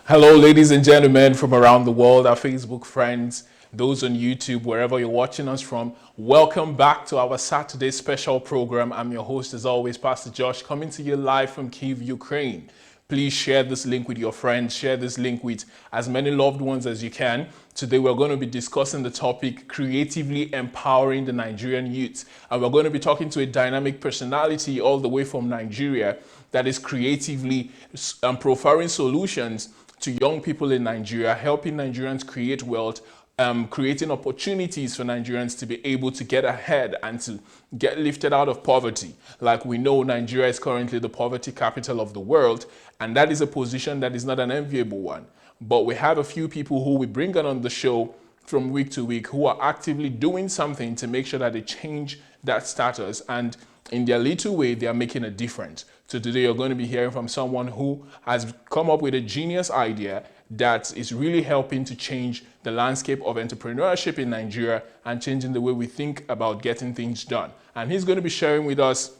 Hello, ladies and gentlemen from around the world, our Facebook friends, those on YouTube, wherever you're watching us from. Welcome back to our Saturday special program. I'm your host, as always, Pastor Josh, coming to you live from Kyiv, Ukraine. Please share this link with your friends, share this link with as many loved ones as you can. Today, we're going to be discussing the topic, creatively empowering the Nigerian youth. And we're going to be talking to a dynamic personality all the way from Nigeria that is creatively profiling solutions to young people in Nigeria, helping Nigerians create wealth, creating opportunities for Nigerians to be able to get ahead and to get lifted out of poverty. Like we know, Nigeria is currently the poverty capital of the world, and that is a position that is not an enviable one. But we have a few people who we bring on the show from week to week who are actively doing something to make sure that they change that status, and in their little way, they are making a difference. So today you're going to be hearing from someone who has come up with a genius idea that is really helping to change the landscape of entrepreneurship in Nigeria and changing the way we think about getting things done. And he's going to be sharing with us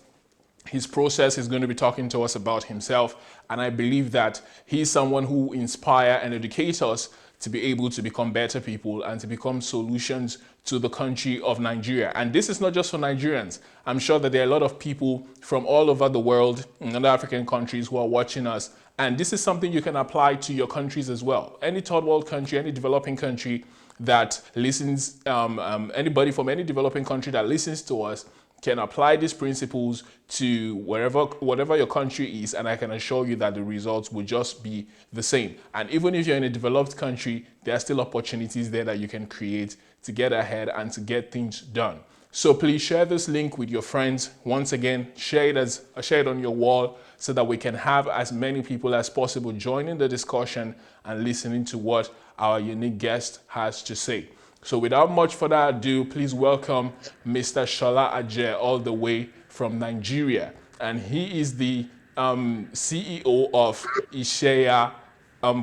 his process. Is going to be talking to us about himself, and I believe that he's someone who inspires and educates us to be able to become better people and to become solutions to the country of Nigeria. And this is not just for Nigerians. I'm sure that there are a lot of people from all over the world in other African countries who are watching us, and this is something you can apply to your countries as well. Any third world country, any developing country that listens, anybody from any developing country that listens to us can apply these principles to whatever your country is, and I can assure you that the results will just be the same. And even if you're in a developed country, there are still opportunities there that you can create to get ahead and to get things done. So please share this link with your friends. Once again, share it on your wall so that we can have as many people as possible joining the discussion and listening to what our unique guest has to say. So without much further ado, please welcome Mr. Shola Aje, all the way from Nigeria. And he is the CEO of Ishaya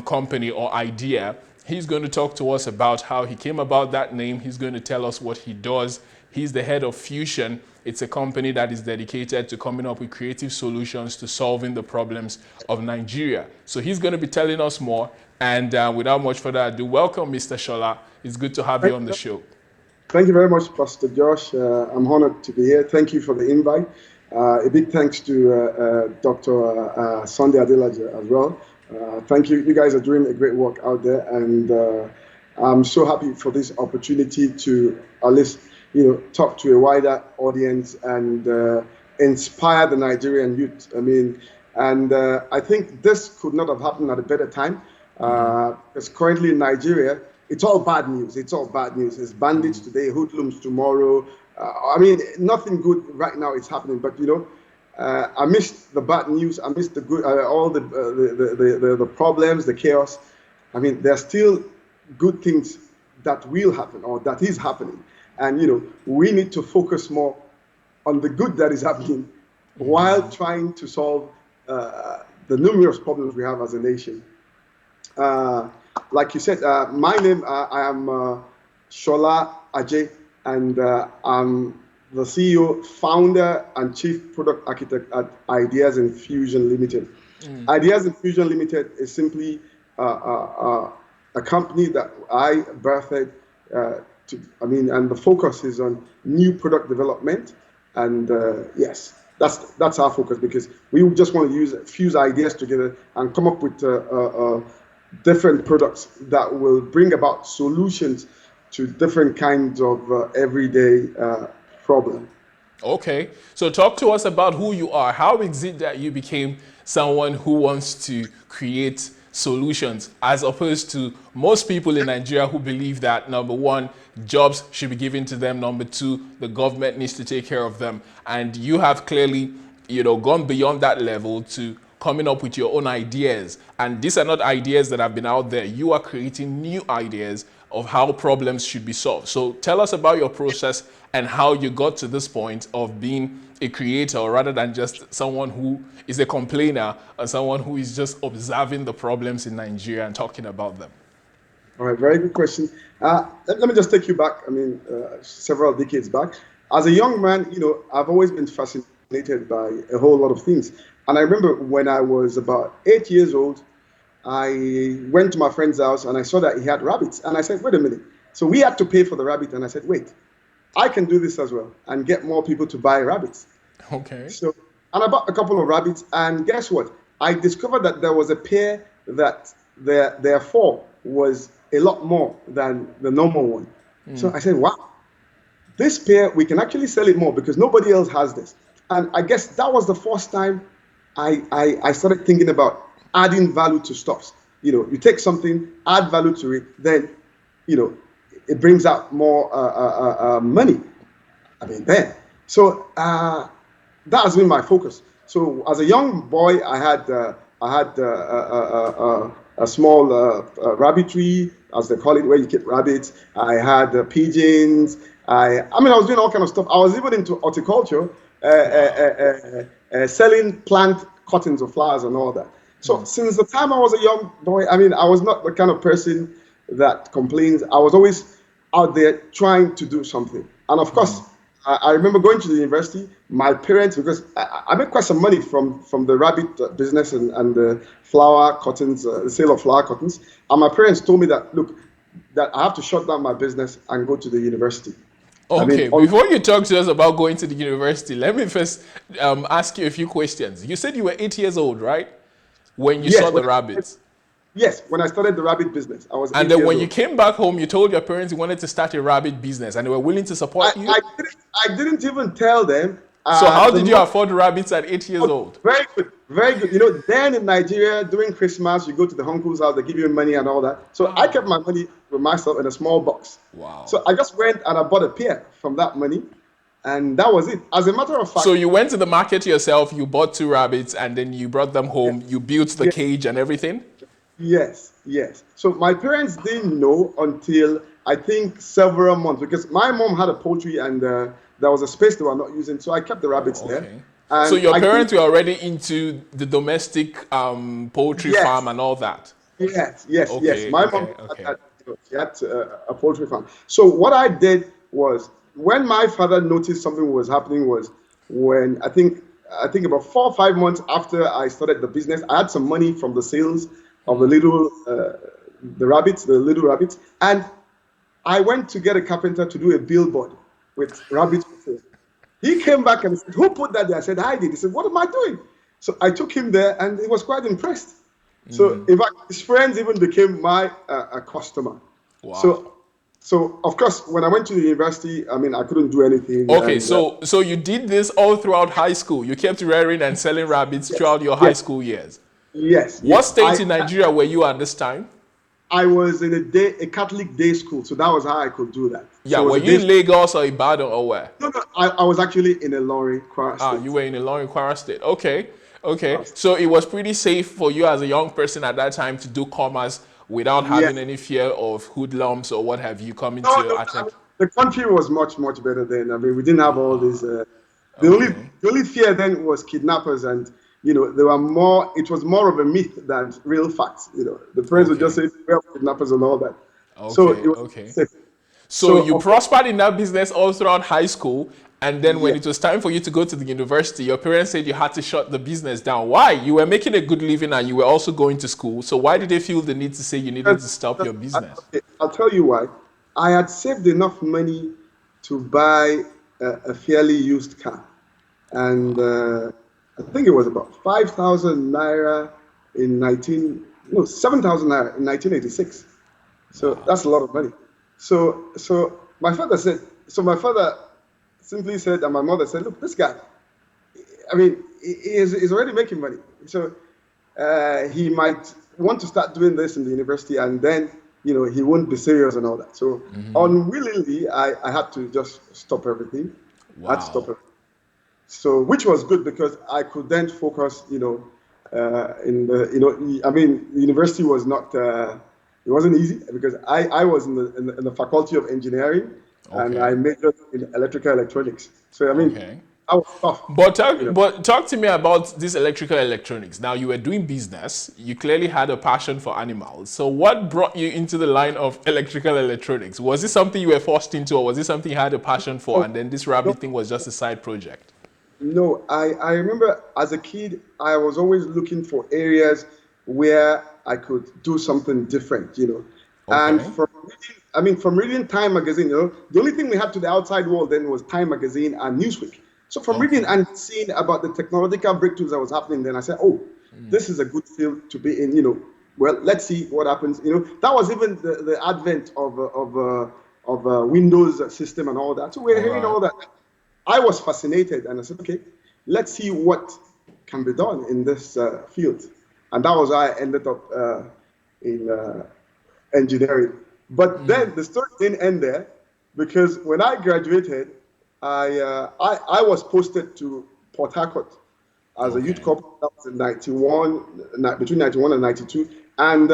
company or idea. He's going to talk to us about how he came about that name. He's going to tell us what he does. He's the head of Fusion. It's a company that is dedicated to coming up with creative solutions to solving the problems of Nigeria. So he's going to be telling us more. And without much further ado, welcome, Mr. Shola. It's good to have you on the show. Thank you very much, Pastor Josh. I'm honored to be here. Thank you for the invite. A big thanks to Dr. Sunday Adelaja as well. Thank you. You guys are doing a great work out there, and I'm so happy for this opportunity to at least, talk to a wider audience and inspire the Nigerian youth. I think this could not have happened at a better time, because currently in Nigeria, it's all bad news. It's all bad news. It's bandits today, hoodlums tomorrow. Nothing good right now is happening. But I missed the bad news. I missed the good, all the problems, the chaos. There are still good things that will happen or that is happening, and we need to focus more on the good that is happening while trying to solve the numerous problems we have as a nation. Like you said, my name, I am Shola Aje, and I'm the CEO, founder, and chief product architect at Ideas in Fusion Limited. Ideas in Fusion Limited is simply a company that I birthed, and the focus is on new product development. And yes, that's our focus, because we just want to fuse ideas together and come up with different products that will bring about solutions to different kinds of everyday problems. Okay, so talk to us about who you are. How is it that you became someone who wants to create solutions, as opposed to most people in Nigeria who believe that, number one, jobs should be given to them, number two, the government needs to take care of them. And you have clearly, gone beyond that level to coming up with your own ideas. And these are not ideas that have been out there. You are creating new ideas of how problems should be solved. So tell us about your process and how you got to this point of being a creator, rather than just someone who is a complainer or someone who is just observing the problems in Nigeria and talking about them. All right, very good question. Let me just take you back, several decades back. As a young man, I've always been fascinated by a whole lot of things. And I remember when I was about 8 years old, I went to my friend's house and I saw that he had rabbits. And I said, wait a minute. So we had to pay for the rabbit. And I said, wait, I can do this as well and get more people to buy rabbits. Okay. So, and I bought a couple of rabbits. And guess what? I discovered that there was a pair that their fall was a lot more than the normal one. So I said, wow, this pair, we can actually sell it more because nobody else has this. And I guess that was the first time I started thinking about adding value to stuffs. You take something, add value to it, then, it brings out more money. I mean, then. So that has been my focus. So as a young boy, I had a small rabbitry, as they call it, where you keep rabbits. I had pigeons. I was doing all kind of stuff. I was even into horticulture, selling plant cuttings of flowers and all that. So since the time I was a young boy, I was not the kind of person that complains. I was always out there trying to do something. And of course, I remember going to the university. My parents, because I made quite some money from the rabbit business and the flower cuttings, the sale of flower cuttings. And my parents told me that, look, that I have to shut down my business and go to the university. Okay, before you talk to us about going to the university, let me first ask you a few questions. You said you were 8 years old, right? When you saw the rabbits. Yes, when I started the rabbit business, I was 8 And then years when old. you came back home, you told your parents you wanted to start a rabbit business and they were willing to support you? I didn't even tell them. So how did you afford rabbits at 8 years old? Very good, very good. Then in Nigeria, during Christmas, you go to the uncle's house, they give you money and all that. So I kept my money with myself in a small box. Wow. So I just went and I bought a pair from that money, and that was it. As a matter of fact. So you went to the market yourself, you bought 2 rabbits, and then you brought them home, you built the cage and everything? Yes. So my parents didn't know until I think several months, because my mom had a poultry and there was a space they were not using, so I kept the rabbits there. And so your parents were already into the domestic poultry farm and all that? Yes. My mom had a poultry farm. So what I did was, when my father noticed something was happening, was when I think about 4 or 5 months after I started the business, I had some money from the sales of the little rabbits, and I went to get a carpenter to do a billboard with rabbits for sale. He came back and said, "Who put that there?" I said, "I did." He said, "What am I doing?" So I took him there, and he was quite impressed. So in fact, his friends even became my customer. Wow. So of course, when I went to the university, I couldn't do anything. Okay, so you did this all throughout high school. You kept rearing and selling rabbits throughout your high school years. Yes. What state in Nigeria were you at this time? I was in a Catholic day school, so that was how I could do that. Yeah, so were you in Lagos or Ibadan or where? No, I was actually in Ilorin, Kwara State. You were in Ilorin, Kwara State. Okay. So it was pretty safe for you as a young person at that time to do commerce without having any fear of hoodlums or what have you coming to attack? The country was much, much better then. We didn't have all this. The only fear then was kidnappers, and they were more. It was more of a myth than real facts. The parents would just say we have kidnappers and all that. So you prospered in that business all throughout high school, and then when it was time for you to go to the university, your parents said you had to shut the business down. Why? You were making a good living and you were also going to school. So why did they feel the need to say you needed to stop your business? I'll tell you why. I had saved enough money to buy a fairly used car, and I think it was about 5,000 naira in 7,000 naira in 1986. So that's a lot of money. So my father simply said, and my mother said, "Look, this guy, he's already making money. So he might want to start doing this in the university, and then he won't be serious and all that." So unwillingly, I had to just stop everything. Wow. I had to stop everything. So, which was good because I could then focus, in the university was not, it wasn't easy because I was in the faculty of engineering, and I majored in electrical electronics. So, I was tough. But talk to me about this electrical electronics. Now, you were doing business. You clearly had a passion for animals. So what brought you into the line of electrical electronics? Was this something you were forced into, or was this something you had a passion for, and then this rabbit thing was just a side project? No, I remember as a kid, I was always looking for areas where I could do something different, And Okay. from reading Time magazine, the only thing we had to the outside world then was Time magazine and Newsweek. So from reading Okay. and seeing about the technological breakthroughs that was happening, then I said, oh, this is a good field to be in. Well, let's see what happens. That was even the advent of Windows system and all that. So we're All hearing right. all that. I was fascinated, and I said, okay, let's see what can be done in this field. And that was how I ended up in engineering. But then the story didn't end there, because when I graduated, I was posted to Port Harcourt as a youth Okay. corporal. That was in 91, between 91 and 92. And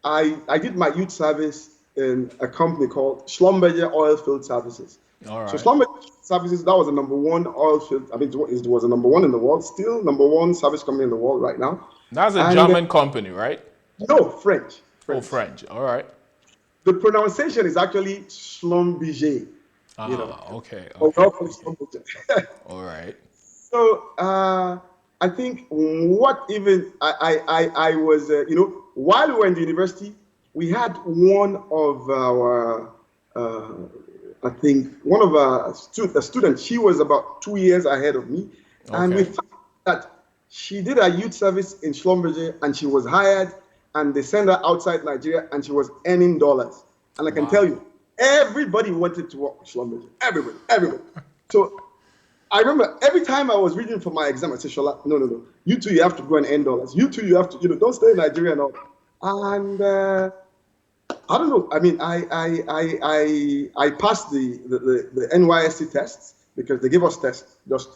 I did my youth service in a company called Schlumberger Oilfield Services. All So right. Schlumberger Services, that was the number one oil field. I mean, it was the number one in the world, still number one service company in the world right now. That's a And German company, right? no, French, Oh, French. French. All right. The pronunciation is actually Schlumberger, you know. Ah, okay. But Okay. well, called Okay. Schlumberger. All right. So I think what even I was, while we were in the university, we had one of our, I think, one of our students, she was about 2 years ahead of me. And we Okay. found that she did a youth service in Schlumberger, and she was hired, and they sent her outside Nigeria, and she was earning dollars. And I can tell Wow. you, everybody wanted to work with Schlumberger. Everybody, everybody. So I remember every time I was reading for my exam, I said, Shola, no, no, no. You two, you have to go and earn dollars. You two, you have to, don't stay in Nigeria and all. And I don't know. I mean, I passed the NYSC tests, because they give us tests, just,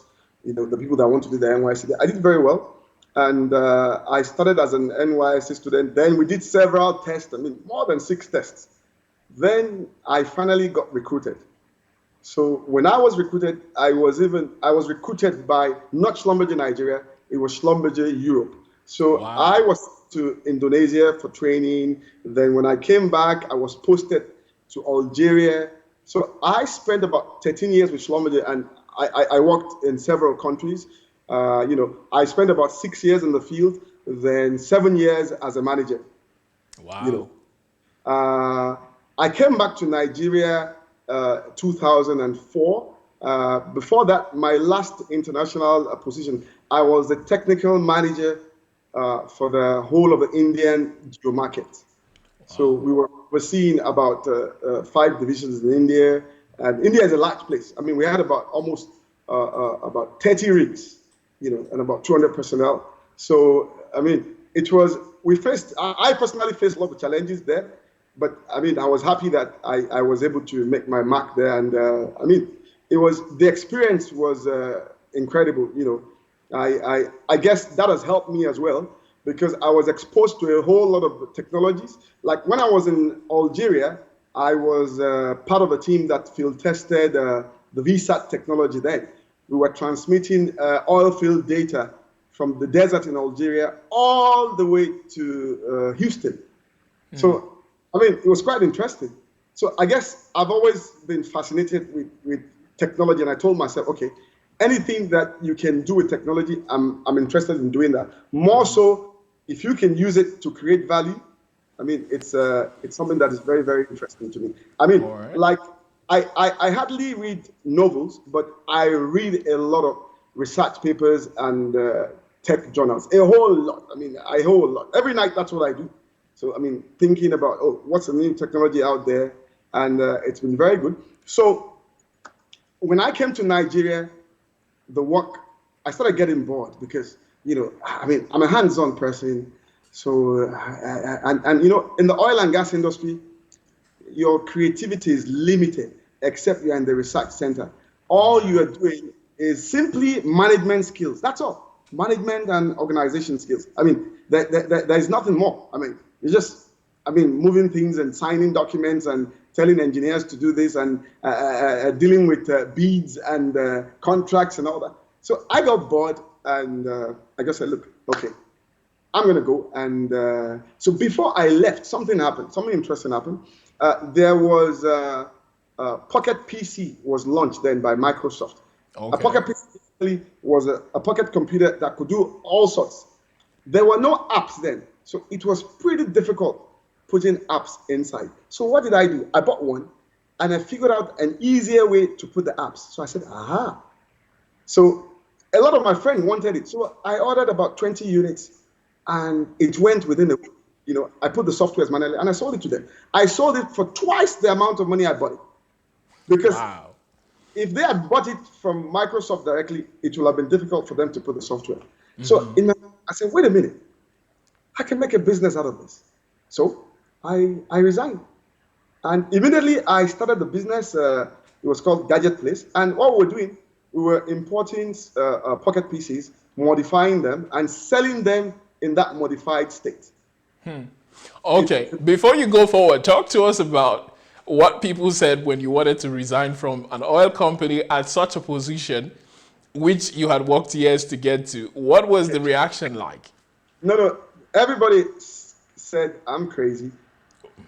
the people that want to do the NYSC. I did very well. And I started as an NYSC student. Then we did several tests, I mean, more than 6 tests. Then I finally got recruited. So when I was recruited, I was recruited by not Schlumberger Nigeria, it was Schlumberger Europe. So I Wow. was to Indonesia for training. Then when I came back, I was posted to Algeria. So I spent about 13 years with Schlumberger, and I worked in several countries. I spent about 6 years in the field, then 7 years as a manager. You Wow. know, I came back to Nigeria 2004. Before that, my last international position, I was the technical manager for the whole of the Indian geo market. So Wow. we were overseeing about 5 divisions in India, and India is a large place. I mean, we had about almost about 30 rigs, and about 200 personnel. So I mean, it was we faced. I personally faced a lot of challenges there, but I mean, I was happy that I was able to make my mark there, and I mean, the experience was incredible. I guess that has helped me as well, because I was exposed to a whole lot of technologies. Like when I was in Algeria, I was part of a team that field tested the VSAT technology then. We were transmitting oil field data from the desert in Algeria all the way to Houston. So, I mean, it was quite interesting. So I guess I've always been fascinated with technology, and I told myself, okay, anything that you can do with technology, I'm interested in doing that. More so, if you can use it to create value, I mean, it's something that is very, very interesting to me. I mean, All right. like I hardly read novels, but I read a lot of research papers and tech journals, a whole lot. I mean, a whole lot. Every night, that's what I do. So, I mean, thinking about, oh, what's the new technology out there? And it's been very good. So, when I came to Nigeria, the work, I started getting bored, because, I mean, I'm a hands-on person. So, in the oil and gas industry, your creativity is limited, except you're in the research center. All All you right. are doing is simply management skills. That's all. Management and organization skills. I mean, there is nothing more. I mean, it's just, moving things and signing documents and telling engineers to do this, and dealing with bids and contracts and all that. So I got bored, and I just said, look, okay, I'm going to go. And so before I left, something happened. Something interesting happened. There was Pocket PC was launched then by Microsoft. A Okay. Pocket PC was a pocket computer that could do all sorts. There were no apps then. So it was pretty difficult putting apps inside. So what did I do? I bought one and I figured out an easier way to put the apps. So I said, aha. So a lot of my friends wanted it. So I ordered about 20 units and it went within a week. I put the softwares manually and I sold it to them. I sold it for twice the amount of money I bought it. Because Wow. if they had bought it from Microsoft directly, it would have been difficult for them to put the software. So I said, wait a minute, I can make a business out of this. So I resigned. And immediately I started the business. It was called Gadget Place. And what we were doing, we were importing pocket PCs, modifying them, and selling them in that modified state. Okay, before you go forward, talk to us about what people said when you wanted to resign from an oil company at such a position, which you had worked years to get to. What was the reaction like? No, everybody said I'm crazy.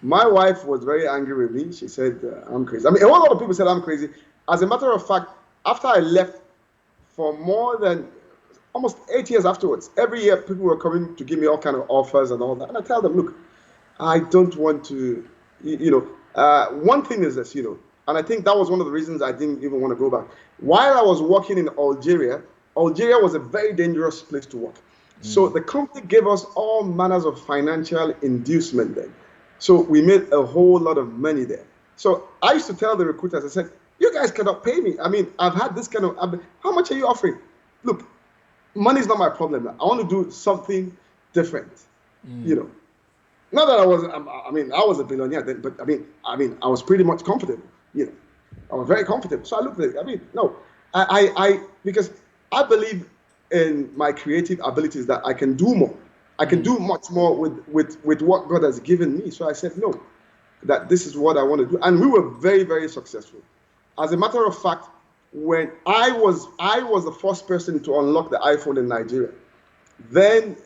My wife was very angry with me. She said I'm crazy. I mean, a whole lot of people said I'm crazy. As a matter of fact, after I left for more than almost 8 years afterwards, every year people were coming to give me all kind of offers and all that. And I tell them, look, I don't want to, one thing is this, and I think that was one of the reasons I didn't even want to go back. While I was working in Algeria, Algeria was a very dangerous place to work. So the company gave us all manners of financial inducement then. So we made a whole lot of money there. So I used to tell the recruiters, I said, you guys cannot pay me. I mean, I've had this kind of, how much are you offering? Look, money is not my problem. I want to do something different, Not that I was a billionaire then, but I was pretty much comfortable, I was very comfortable. So I looked at it. No, because I believe in my creative abilities that I can do more. I can do much more with what God has given me. So I said, no, that this is what I want to do. And we were very, very successful. As a matter of fact, when I was the first person to unlock the iPhone in Nigeria, then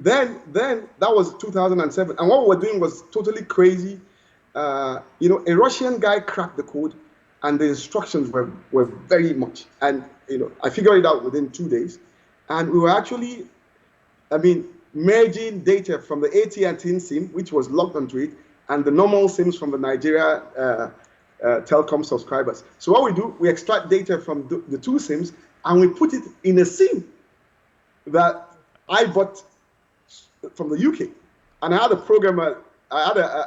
that was 2007. And what we were doing was totally crazy. A Russian guy cracked the code and the instructions were very much. And, I figured it out within 2 days. And we were actually, merging data from the AT&T SIM, which was logged onto it, and the normal SIMs from the Nigeria telecom subscribers. So what we do, we extract data from the two SIMs and we put it in a SIM that I bought from the UK. And I had a programmer, I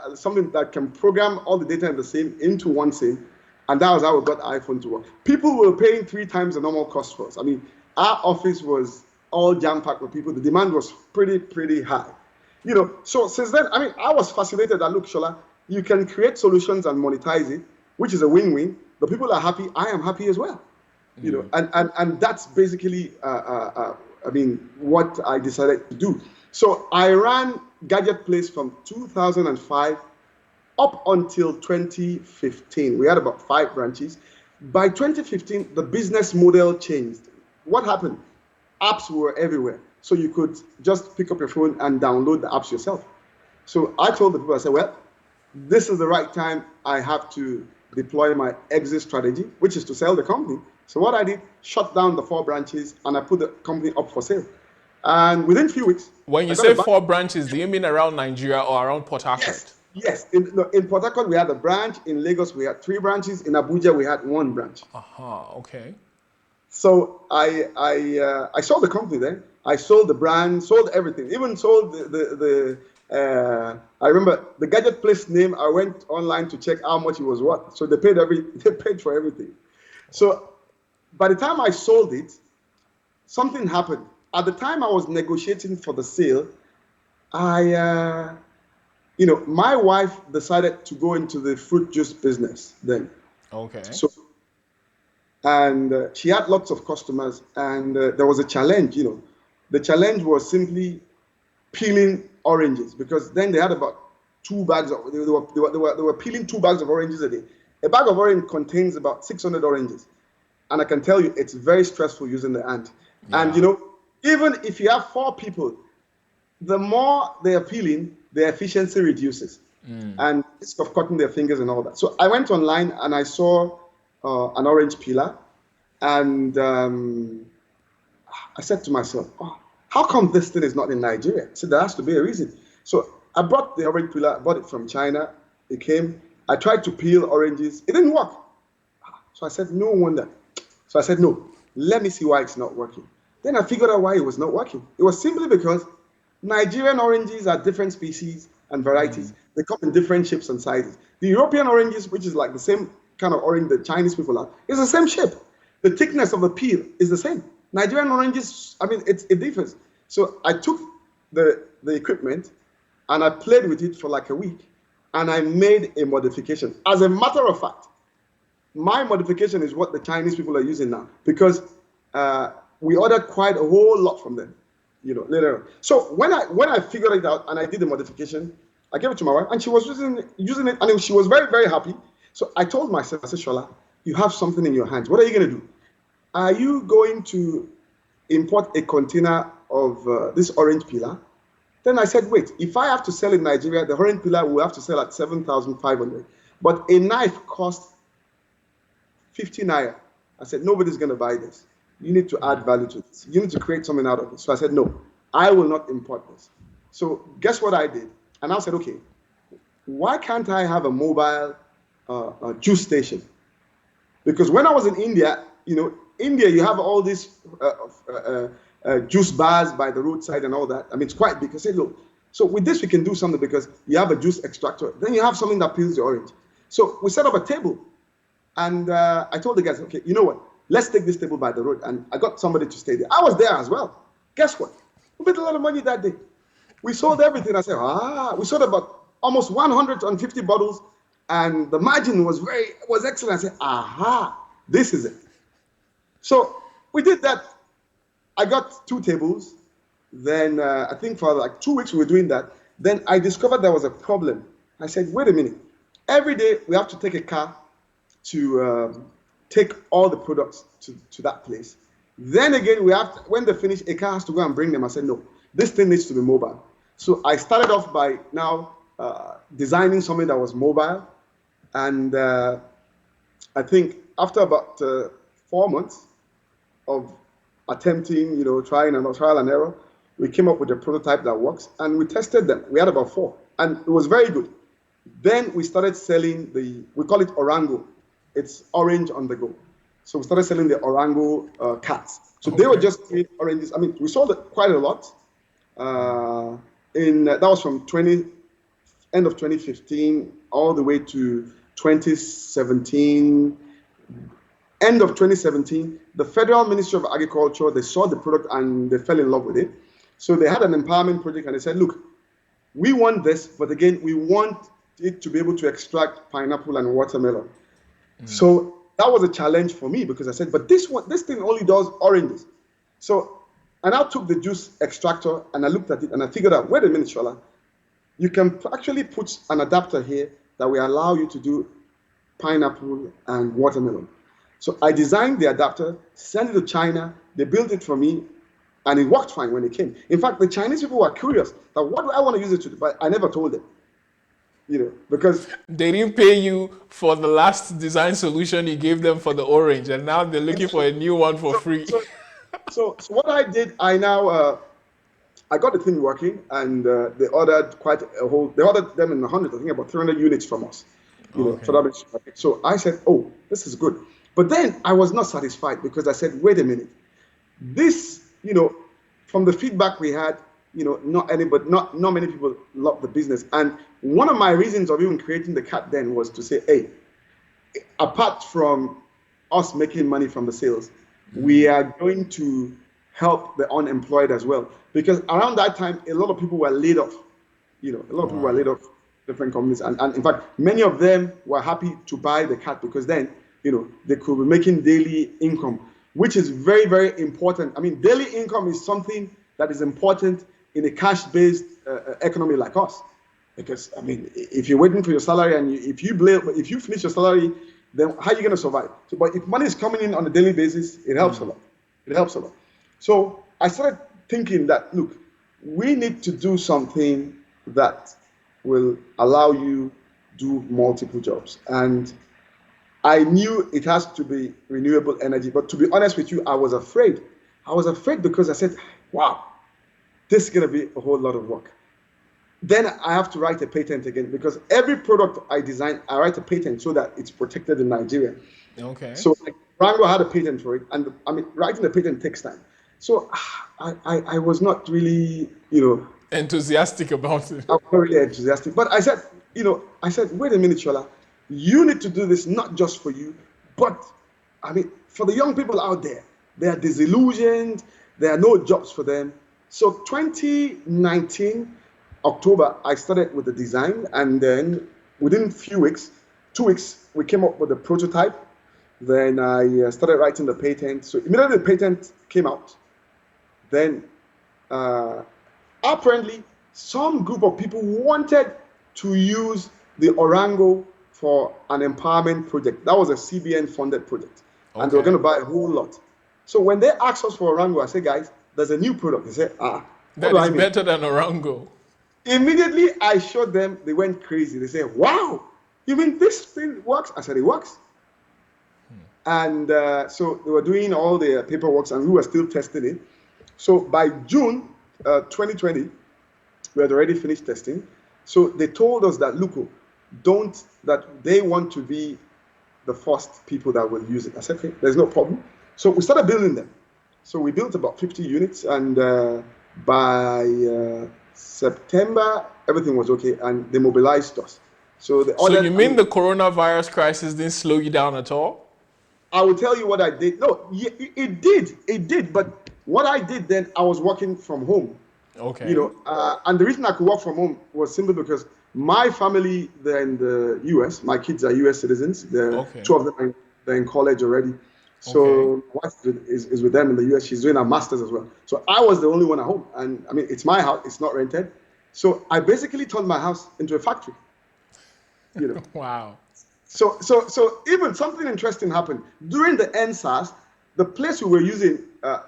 had something that can program all the data in the SIM into one SIM. And that was how we got the iPhone to work. People were paying 3 times the normal cost for us. I mean, our office was all jam-packed with people. The demand was pretty high. So since then, I was fascinated that, look, Shola, you can create solutions and monetize it, which is a win-win. The people are happy. I am happy as well. And that's basically, what I decided to do. So I ran Gadget Place from 2005 up until 2015. We had about 5 branches. By 2015, the business model changed. What happened? Apps were everywhere. So you could just pick up your phone and download the apps yourself. So I told the people, I said, well, this is the right time I have to deploy my exit strategy, which is to sell the company. So what I did, shut down the 4 branches and I put the company up for sale. And within a few weeks. When you say 4 branches, do you mean around Nigeria or around Port Harcourt? Yes. In Port Harcourt, we had a branch. In Lagos, we had 3 branches. In Abuja, we had 1 branch. Okay. So I sold the company then. I sold the brand, sold everything, even sold I remember the Gadget Place name. I went online to check how much it was worth. So they paid for everything. So by the time I sold it, something happened. At the time I was negotiating for the sale, my wife decided to go into the fruit juice business then. Okay. So, and she had lots of customers, and there was a challenge. The challenge was simply peeling oranges, because then they had about 2 bags of. They were peeling 2 bags of oranges a day. A bag of orange contains about 600 oranges, and I can tell you it's very stressful using the hand. Yeah. And even if you have 4 people, the more they are peeling, their efficiency reduces, and risk of cutting their fingers and all that. So I went online and I saw an orange peeler, and I said to myself, how come this thing is not in Nigeria? So there has to be a reason. So I brought the orange peeler, I bought it from China. It came. I tried to peel oranges. It didn't work. So I said, no wonder. So I said, no, let me see why it's not working. Then I figured out why it was not working. It was simply because Nigerian oranges are different species and varieties. They come in different shapes and sizes. The European oranges, which is like the same kind of orange the Chinese people are, is the same shape. The thickness of the peel is the same. Nigerian oranges, I mean, it differs. So I took the equipment and I played with it for like a week and I made a modification. As a matter of fact, my modification is what the Chinese people are using now because we ordered quite a whole lot from them, later on. So when I figured it out and I did the modification, I gave it to my wife and she was using it and she was very, very happy. So I told myself, I said, Shola, you have something in your hands. What are you going to do? Are you going to import a container of this orange peeler? Then I said, wait, if I have to sell in Nigeria, the orange peeler will have to sell at 7,500. But a knife costs 50 naira. I said, nobody's going to buy this. You need to add value to this. You need to create something out of it. So I said, no, I will not import this. So guess what I did? And I said, okay, why can't I have a mobile juice station? Because when I was in India, India, you have all these juice bars by the roadside and all that. I mean, it's quite big. I said, look, so with this, we can do something because you have a juice extractor. Then you have something that peels the orange. So we set up a table. And I told the guys, okay, you know what? Let's take this table by the road. And I got somebody to stay there. I was there as well. Guess what? We made a lot of money that day. We sold everything. I said, we sold about almost 150 bottles. And the margin was excellent. I said, this is it. So we did that. I got 2 tables. Then I think for like 2 weeks we were doing that. Then I discovered there was a problem. I said, wait a minute. Every day we have to take a car to take all the products to that place. Then again, when they finish, a car has to go and bring them. I said, no, this thing needs to be mobile. So I started off by now designing something that was mobile. And I think after about 4 months of attempting, trial and error, we came up with a prototype that works. And we tested them. We had about 4. And it was very good. Then we started selling we call it Orango. It's orange on the go. So we started selling the Orango cats. So they were just oranges. I mean, we sold it quite a lot. That was from end of 2015 all the way to 2017. End of 2017, the Federal Ministry of Agriculture, they saw the product and they fell in love with it. So they had an empowerment project and they said, look, we want this, but again, we want it to be able to extract pineapple and watermelon. So that was a challenge for me because I said, but this thing only does oranges. So I now took the juice extractor and I looked at it and I figured out, wait a minute, Shola, you can actually put an adapter here that will allow you to do pineapple and watermelon. So I designed the adapter, sent it to China, they built it for me, and it worked fine when it came. In fact, the Chinese people were curious that what do I want to use it to do, but I never told them. Because they didn't pay you for the last design solution you gave them for the orange, and now they're looking for a new one for free. So what I did, I got the thing working, and they ordered they ordered them in 100, I think about 300 units from us. So I said, oh, this is good. But then I was not satisfied because I said, wait a minute, this, from the feedback we had, not many people love the business. And one of my reasons of even creating the cat then was to say, hey, apart from us making money from the sales, we are going to help the unemployed as well. Because around that time, a lot of people were laid off. A lot of people were laid off, different companies. And in fact, many of them were happy to buy the cat because then, they could be making daily income, which is very, very important. I mean, daily income is something that is important in a cash-based economy like us. Because, I mean, if you're waiting for your salary and if you finish your salary, then how are you going to survive? But if money is coming in on a daily basis, it helps a lot. It helps a lot. So I started thinking that, look, we need to do something that will allow you do multiple jobs. And I knew it has to be renewable energy. But to be honest with you, I was afraid. I was afraid because I said, wow, this is going to be a whole lot of work. then I have to write a patent again, because every product I design, I write a patent so that it's protected in Nigeria. Okay. So like, Rango had a patent for it, and I mean, writing the patent takes time. So I was not really, Enthusiastic about it. I was not really enthusiastic. But I said, wait a minute, Shola, you need to do this not just for you, but I mean, for the young people out there. They are disillusioned. There are no jobs for them. So 2019, October, I started with the design, and then within a few weeks, 2 weeks, we came up with a prototype. Then I started writing the patent. So immediately the patent came out. Then uh, apparently some group of people wanted to use the Orango for an empowerment project. That was a CBN funded project. And they were Okay. going to buy a whole lot. So when they asked us for Orango, I said, guys, there's a new product. They said, what That do is I mean? better than Orango. Immediately I showed them, they went crazy. They said, wow, you mean this thing works? I said, it works. And so they were doing all the paperwork, and we were still testing it. So by June 2020, we had already finished testing. So they told us that, look, that they want to be the first people that will use it. I said, okay, there's no problem. So we started building them. So we built about 50 units, and by September, everything was okay, and they mobilized us. So they So you ordered, mean the coronavirus crisis didn't slow you down at all? I will tell you what I did. No, it did. But what I did then, I was working from home. Okay. And the reason I could work from home was simply because my family, they're in the US. My kids are US citizens. Okay. Two of them they're in college already. So Okay. my wife is with them in the US. She's doing her master's as well. So I was the only one at home. And I mean, it's my house. It's not rented. So I basically turned my house into a factory. Wow. So even something interesting happened during the NSAS. The place we were using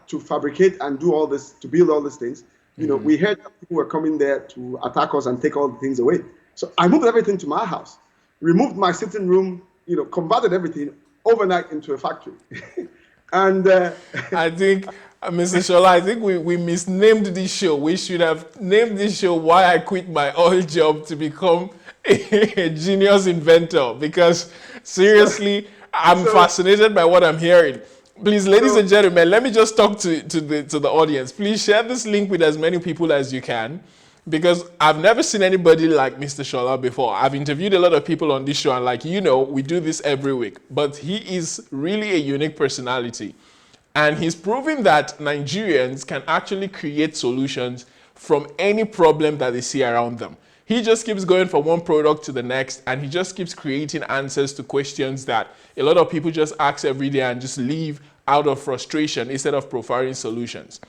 to fabricate and do all this, to build all these things, we heard that people were coming there to attack us and take all the things away. So I moved everything to my house, removed my sitting room, converted everything overnight into a factory. And I think, Mr. Shola, I think we misnamed this show. We should have named this show Why I Quit My Old Job to Become a Genius Inventor. Because seriously, I'm fascinated by what I'm hearing. Please, ladies and gentlemen, let me just talk to the audience. Please share this link with as many people as you can, because I've never seen anybody like Mr. Shola before. I've interviewed a lot of people on this show, and we do this every week. But he is really a unique personality. And he's proving that Nigerians can actually create solutions from any problem that they see around them. He just keeps going from one product to the next, and he just keeps creating answers to questions that a lot of people just ask every day and just leave out of frustration instead of providing solutions.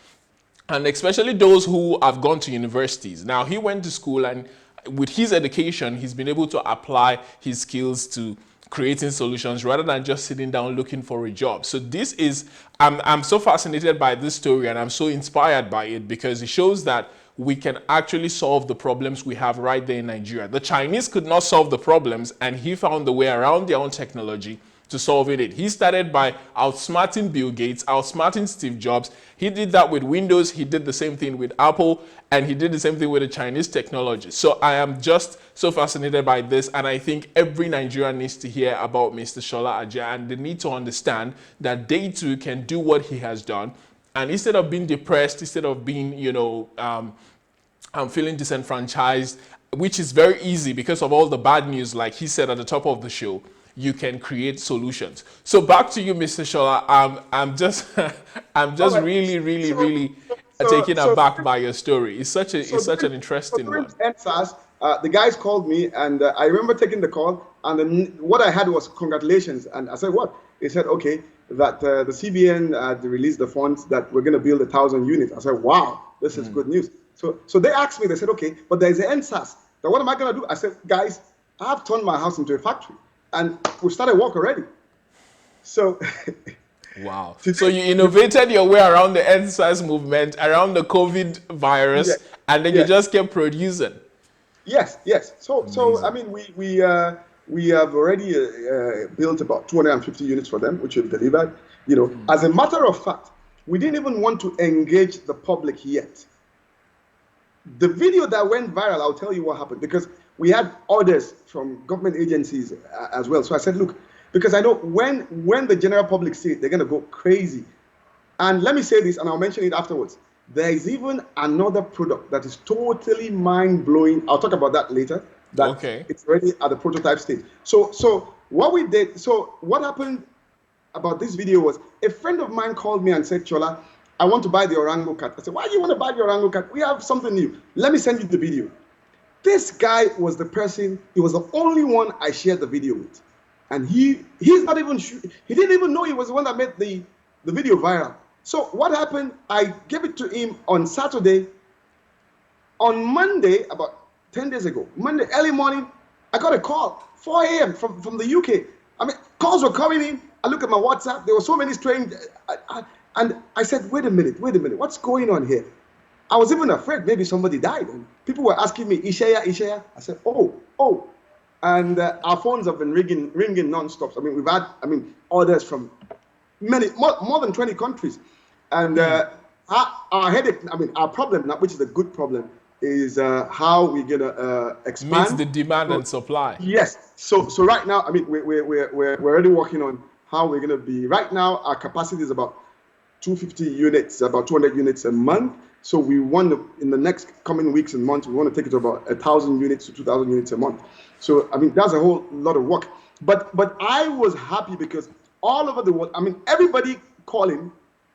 And especially those who have gone to universities. Now, he went to school, and with his education, he's been able to apply his skills to creating solutions rather than just sitting down looking for a job. So this is, I'm so fascinated by this story, and I'm so inspired by it, because it shows that we can actually solve the problems we have right there in Nigeria. The Chinese could not solve the problems, and he found the way around their own technology to solving it. He started by outsmarting Bill Gates, outsmarting Steve Jobs. He did that with Windows. He did the same thing with Apple, and he did the same thing with the Chinese technology. So I am just so fascinated by this, and I think every Nigerian needs to hear about Mr. Shola Aje, and they need to understand that they too can do what he has done. And instead of being depressed, instead of being, I'm feeling disenfranchised, which is very easy because of all the bad news, like he said at the top of the show, you can create solutions. So back to you, Mr. Shola. I'm just, I'm just right. really so, taken so, aback by your story. It's such an so interesting during one. NSAS, the guys called me, and I remember taking the call, and then what I had was congratulations. And I said, what? He said, okay, that the CBN had released the funds that we're going to build 1,000 units. I said, wow, this is good news. So they asked me, they said, okay, but there's an NSAS. Now what am I going to do? I said, guys, I've turned my house into a factory, and we started work already. So wow. So you innovated your way around the NSAS movement, around the COVID virus, yes, and then you just kept producing. Yes. So I mean, we have already built about 250 units for them, which we've delivered. As a matter of fact, we didn't even want to engage the public yet. The video that went viral, I'll tell you what happened, because we had orders from government agencies as well. So I said, look, because I know when the general public see it, they're going to go crazy. And let me say this, and I'll mention it afterwards. There is even another product that is totally mind-blowing. I'll talk about that later. That Okay. it's already at the prototype stage. So what we did, so what happened about this video was a friend of mine called me and said, Shola, I want to buy the Orango cat. I said, why do you want to buy the Orango cat? We have something new. Let me send you the video. This guy was the person, he was the only one I shared the video with. And he's not even sure, he didn't even know he was the one that made the video viral. So what happened, I gave it to him on Saturday. On Monday, about 10 days ago, Monday, early morning, I got a call, 4 a.m. from the UK. I mean, calls were coming in. I look at my WhatsApp, there were so many strange, and I said, wait a minute, what's going on here? I was even afraid maybe somebody died. And people were asking me, Ishaya. I said, oh. And our phones have been ringing nonstop. I mean, we've had, orders from more than 20 countries. And our headache, our problem, which is a good problem, is how we're gonna expand. Meets the demand and supply. Yes. So right now, we're already working on how we're gonna be. Right now, our capacity is about 250 units, about 200 units a month. So we want to, in the next coming weeks and months, we want to take it to about 1,000 units to 2,000 units a month. So that's a whole lot of work. But I was happy because all over the world, everybody calling,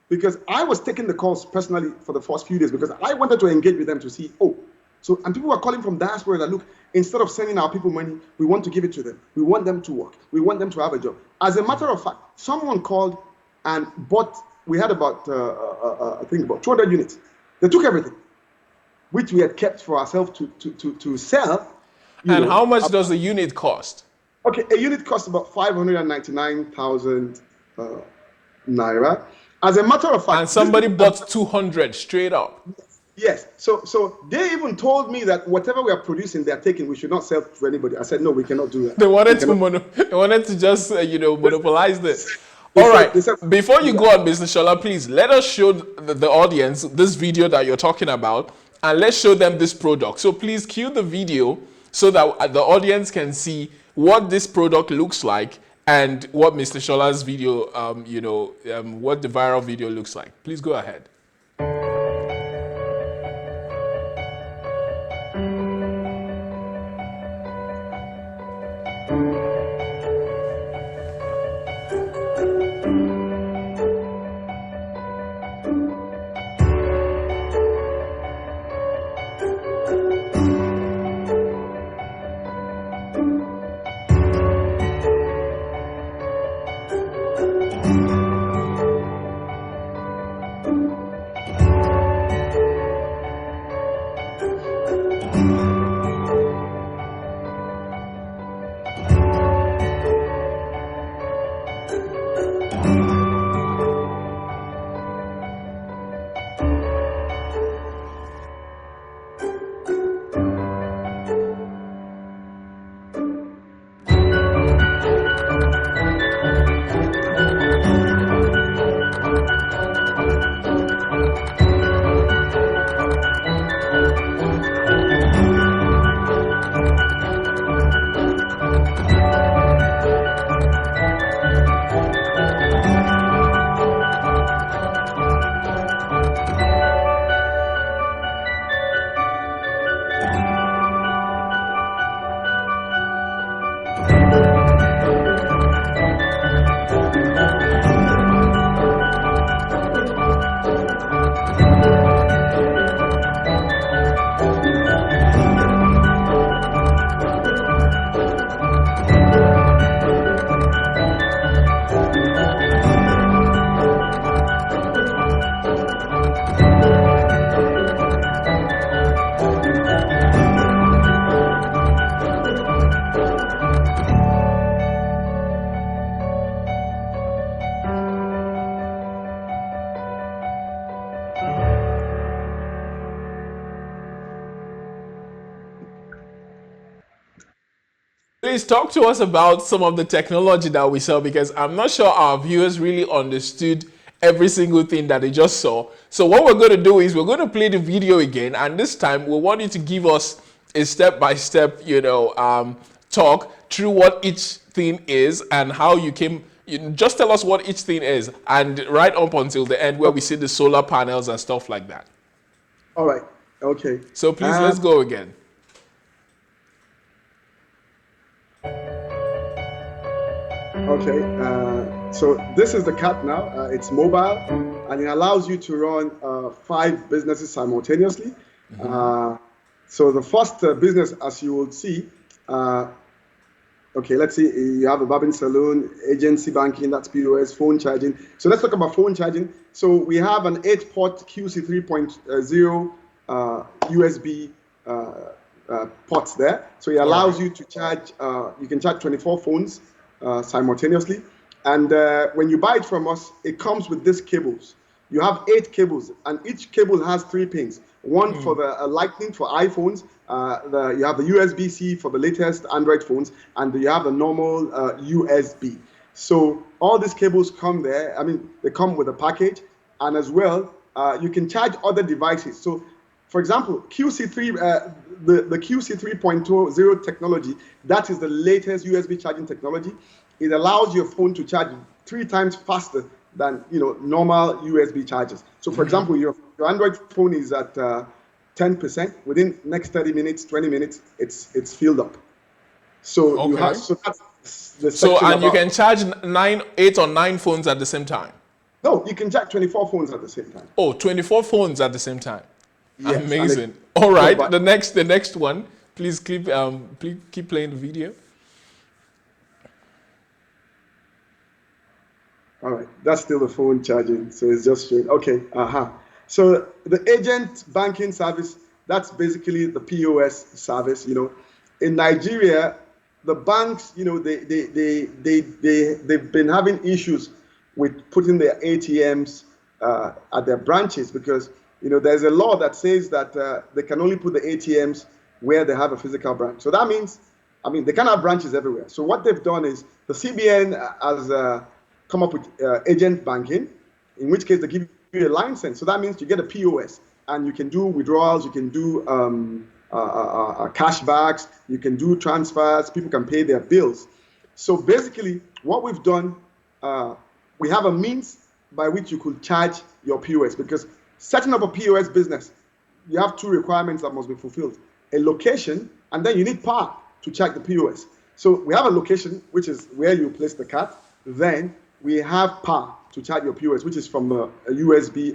because I was taking the calls personally for the first few days because I wanted to engage with them to see, and people were calling from diaspora that, look, instead of sending our people money, we want to give it to them. We want them to work. We want them to have a job. As a matter of fact, someone called and bought, we had about, I think about 200 units. They took everything, which we had kept for ourselves to sell. And how much does a unit cost? Okay, a unit costs about 599,000 naira. As a matter of fact, and somebody bought 200 straight up. Yes. So they even told me that whatever we are producing, they are taking. We should not sell to anybody. I said no, we cannot do that. They wanted to just monopolize this. All right. Before you go on, Mr. Shola, please let us show the audience this video that you're talking about, and let's show them this product. So please cue the video so that the audience can see what this product looks like and what Mr. Shola's video, what the viral video looks like. Please go ahead. Please talk to us about some of the technology that we sell, because I'm not sure our viewers really understood every single thing that they just saw. So what we're going to do is we're going to play the video again, and this time we want you to give us a step-by-step, talk through what each thing is and how you came. Just tell us what each thing is, and right up until the end where we see the solar panels and stuff like that. All right. Okay. So please, let's go again. Okay. So this is the cat now. It's mobile, and it allows you to run 5 businesses simultaneously. So the first business, as you will see, okay, let's see, you have a barbering salon, agency banking, that's POS, phone charging. So let's talk about phone charging. So we have an 8-port QC 3.0 USB ports there. So it allows you to charge, you can charge 24 phones simultaneously. And when you buy it from us, it comes with these cables. You have 8 cables, and each cable has 3 pins. One for the Lightning for iPhones, you have the USB-C for the latest Android phones, and you have the normal USB. So all these cables come there. I mean, they come with a package, and as well, you can charge other devices. So, for example, QC3, the QC 3.0 technology, that is the latest USB charging technology. It allows your phone to charge 3 times faster than normal USB chargers. So, for example, your Android phone is at 10%. Within next 30 minutes, 20 minutes, it's filled up. So you have that's the section. So and you can charge 8 or 9 phones at the same time. No, you can charge 24 phones at the same time. Oh, 24 phones at the same time. Yes, amazing. All All right, the next one. Please keep playing the video. All right, that's still the phone charging, so it's just straight. Okay, So the agent banking service, that's basically the POS service. In Nigeria, the banks, they've been having issues with putting their ATMs at their branches because there's a law that says that they can only put the ATMs where they have a physical branch. So that means, they can't have branches everywhere. So what they've done is the CBN has come up with agent banking, in which case they give you a license. So that means you get a POS, and you can do withdrawals, you can do cashbacks, you can do transfers, people can pay their bills. So basically, what we've done, we have a means by which you could charge your POS, because setting up a POS business, you have 2 requirements that must be fulfilled: a location, and then you need power to charge the POS. So we have a location, which is where you place the card. Then we have power to charge your POS, which is from a USB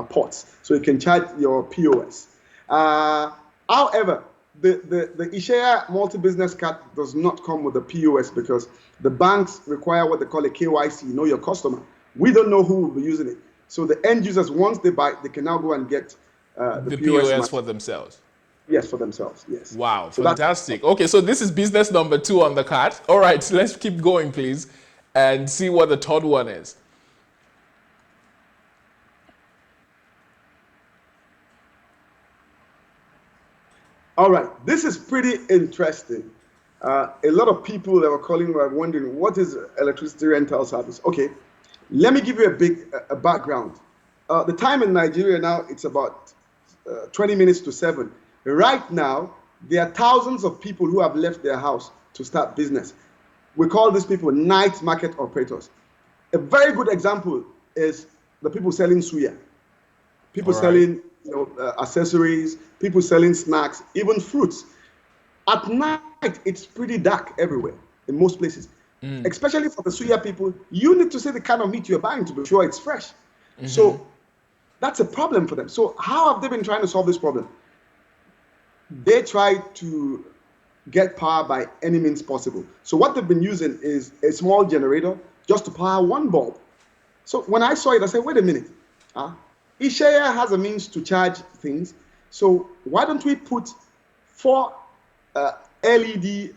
ports, so you can charge your POS. However, the Ishaya multi-business card does not come with the POS because the banks require what they call a KYC, know your customer. We don't know who will be using it. So the end users, once they buy, they can now go and get the POS for themselves. Yes, for themselves, yes. Wow, so fantastic. Okay, so this is business number 2 on the card. All right, so let's keep going, please, and see what the third one is. All right, this is pretty interesting. A lot of people that were calling were wondering, what is electricity rental service? Okay, let me give you a background. The time in Nigeria now, it's about 20 minutes to 7. Right now, there are thousands of people who have left their house to start business. We call these people night market operators. A very good example is the people selling suya, people selling accessories, people selling snacks, even fruits. At night, it's pretty dark everywhere in most places. Especially for the suya people, you need to see the kind of meat you're buying to be sure it's fresh. So that's a problem for them. So how have they been trying to solve this problem? They try to get power by any means possible. So what they've been using is a small generator just to power one bulb. So when I saw it, I said, wait a minute. Ishaya has a means to charge things. So why don't we put 4 LED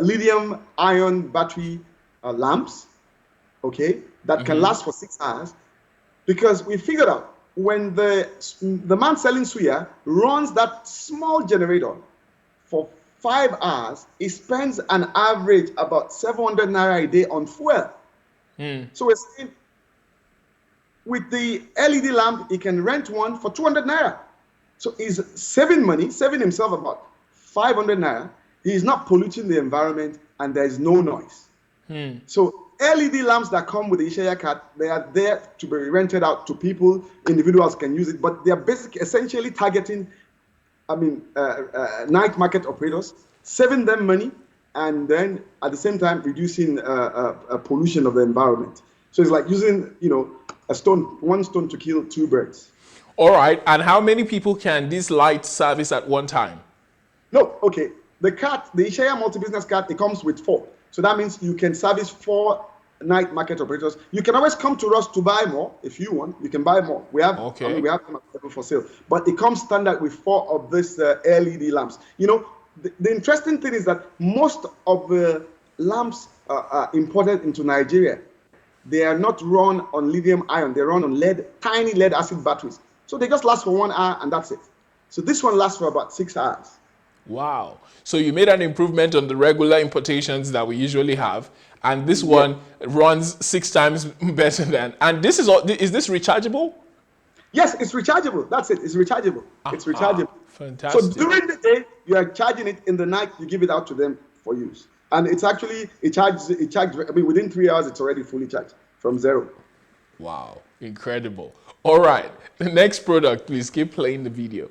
lithium ion battery lamps, okay, that can last for 6 hours? Because we figured out when the man selling suya runs that small generator for 5 hours, he spends an average about 700 naira a day on fuel. So we're saying with the LED lamp, he can rent one for 200 naira. So he's saving money, saving himself about 500 naira. He is not polluting the environment, and there is no noise. So LED lamps that come with the Ishaya card, they are there to be rented out to people. Individuals can use it, but they are essentially targeting, night market operators, saving them money, and then at the same time reducing pollution of the environment. So it's like using, one stone to kill two birds. All right. And how many people can this light service at one time? No, okay. The card, the Ishaya multi-business card, it comes with 4. So that means you can service 4 night market operators. You can always come to us to buy more if you want. You can buy more. We have, we have them available for sale. But it comes standard with 4 of this LED lamps. The interesting thing is that most of the lamps imported into Nigeria, they are not run on lithium ion. They run on tiny lead acid batteries. So they just last for 1 hour and that's it. So this one lasts for about 6 hours. Wow. So you made an improvement on the regular importations that we usually have. And this one runs 6 times better than. And this is this rechargeable? Yes, it's rechargeable. That's it. It's rechargeable. It's rechargeable. Fantastic. So during the day, you are charging it. In the night, you give it out to them for use. And it's actually, within 3 hours, it's already fully charged from 0. Wow. Incredible. All right. The next product, please keep playing the video.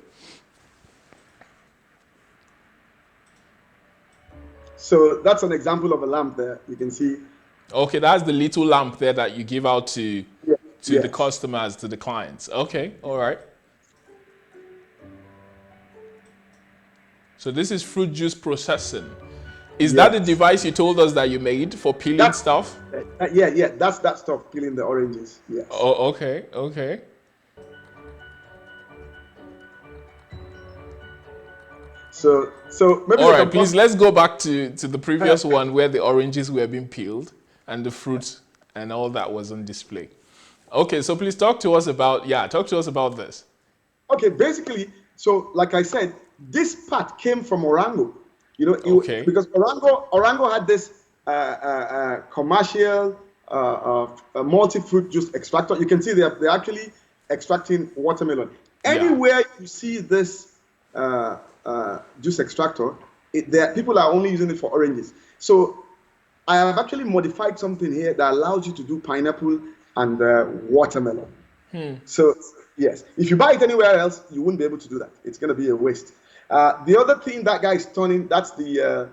So that's an example of a lamp there. You can see. Okay, that's the little lamp there that you give out to the customers, to the clients. Okay, all right. So this is fruit juice processing. Is that the device you told us that you made for peeling stuff? That's that stuff, peeling the oranges. Yeah. Oh, okay. So maybe all right, please let's go back to the previous one where the oranges were being peeled and the fruit and all that was on display. Okay, so please talk to us about this. Okay, basically, so like I said, this part came from Orango. Because Orango had this commercial multi-fruit juice extractor. You can see they're actually extracting watermelon. Anywhere you see this juice extractor, people are only using it for oranges. So I have actually modified something here that allows you to do pineapple and watermelon. So yes, if you buy it anywhere else, you wouldn't be able to do that. It's going to be a waste. The other thing that guy is turning, that's the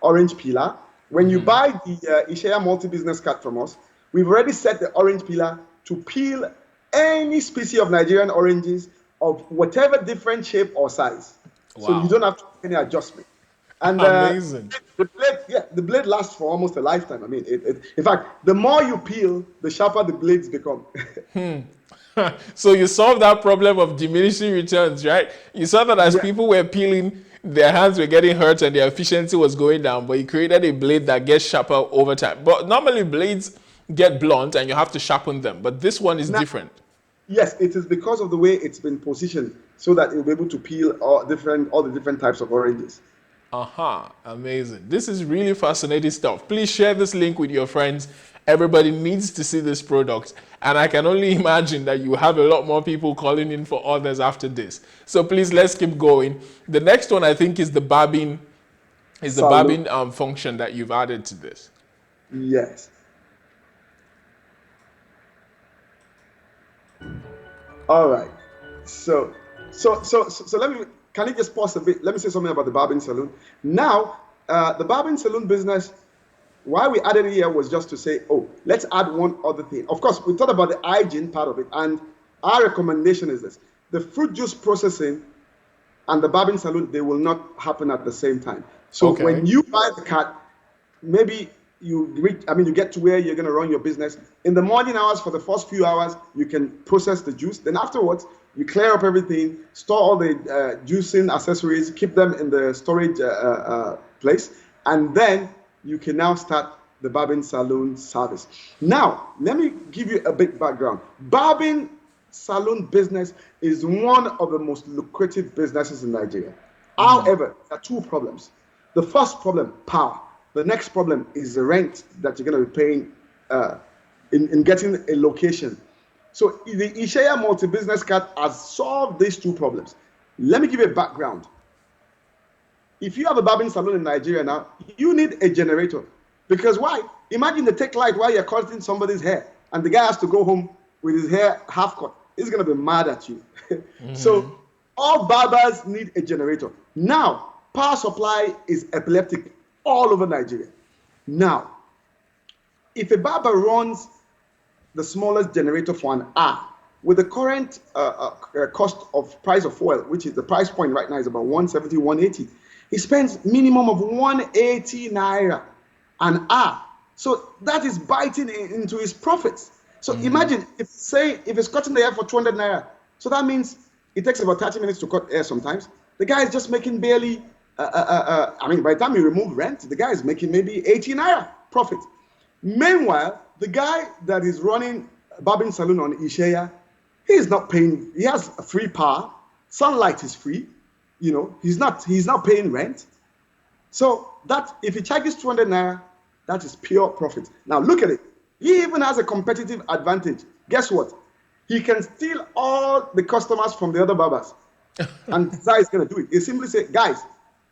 orange peeler. When you buy the Ishaya multi-business card from us, we've already set the orange peeler to peel any species of Nigerian oranges of whatever different shape or size. Wow. So you don't have to make any adjustment. And amazing. The blade lasts for almost a lifetime. I mean, in fact, the more you peel, the sharper the blades become. So you solved that problem of diminishing returns, right? You saw that as people were peeling, their hands were getting hurt and their efficiency was going down, but you created a blade that gets sharper over time. But normally blades get blunt and you have to sharpen them, but this one is different. Yes, it is because of the way it's been positioned so that it will be able to peel all the different types of oranges. Amazing. This is really fascinating stuff. Please share this link with your friends. Everybody needs to see this product. And I can only imagine that you have a lot more people calling in for others after this. So please, let's keep going. The next one, I think, is the barbing, function that you've added to this. Yes. All right. So can you just pause a bit? Let me say something about the barbing salon. Now, the barbing salon business, why we added it here was just to say, let's add one other thing. Of course, we thought about the hygiene part of it, and our recommendation is this. The fruit juice processing and the barbing salon, they will not happen at the same time. So when you buy the card, maybe you get to where you're going to run your business. In the morning hours, for the first few hours, you can process the juice. Then afterwards, you clear up everything, store all the juicing accessories, keep them in the storage place, and then you can now start the barbing salon service. Now, let me give you a bit background. Barbing salon business is one of the most lucrative businesses in Nigeria. However, there are 2 problems. The first problem, power. The next problem is the rent that you're going to be paying in getting a location. So the Ishaya multi-business card has solved these two problems. Let me give you a background. If you have a barbering salon in Nigeria now, you need a generator. Because why? Imagine the take light while you're cutting somebody's hair and the guy has to go home with his hair half cut. He's going to be mad at you. So all barbers need a generator. Now, power supply is epileptic all over Nigeria. Now, if a barber runs the smallest generator for an hour, with the current cost of price of oil, which is the price point right now is about 170, 180, he spends minimum of 180 naira an hour. So that is biting into his profits. So imagine if it's cutting the hair for 200 naira, so that means it takes about 30 minutes to cut hair sometimes. The guy is just making barely, I mean, by the time you remove rent, the guy is making maybe 80 naira profit. Meanwhile, the guy that is running a barbering salon on Ishaya, he is not paying, he has free power, sunlight is free, you know, he's not paying rent. So that if he charges 200 naira, that is pure profit. Now look at it. He even has a competitive advantage. Guess what? He can steal all the customers from the other barbers. And that is going to do it. He simply say, guys,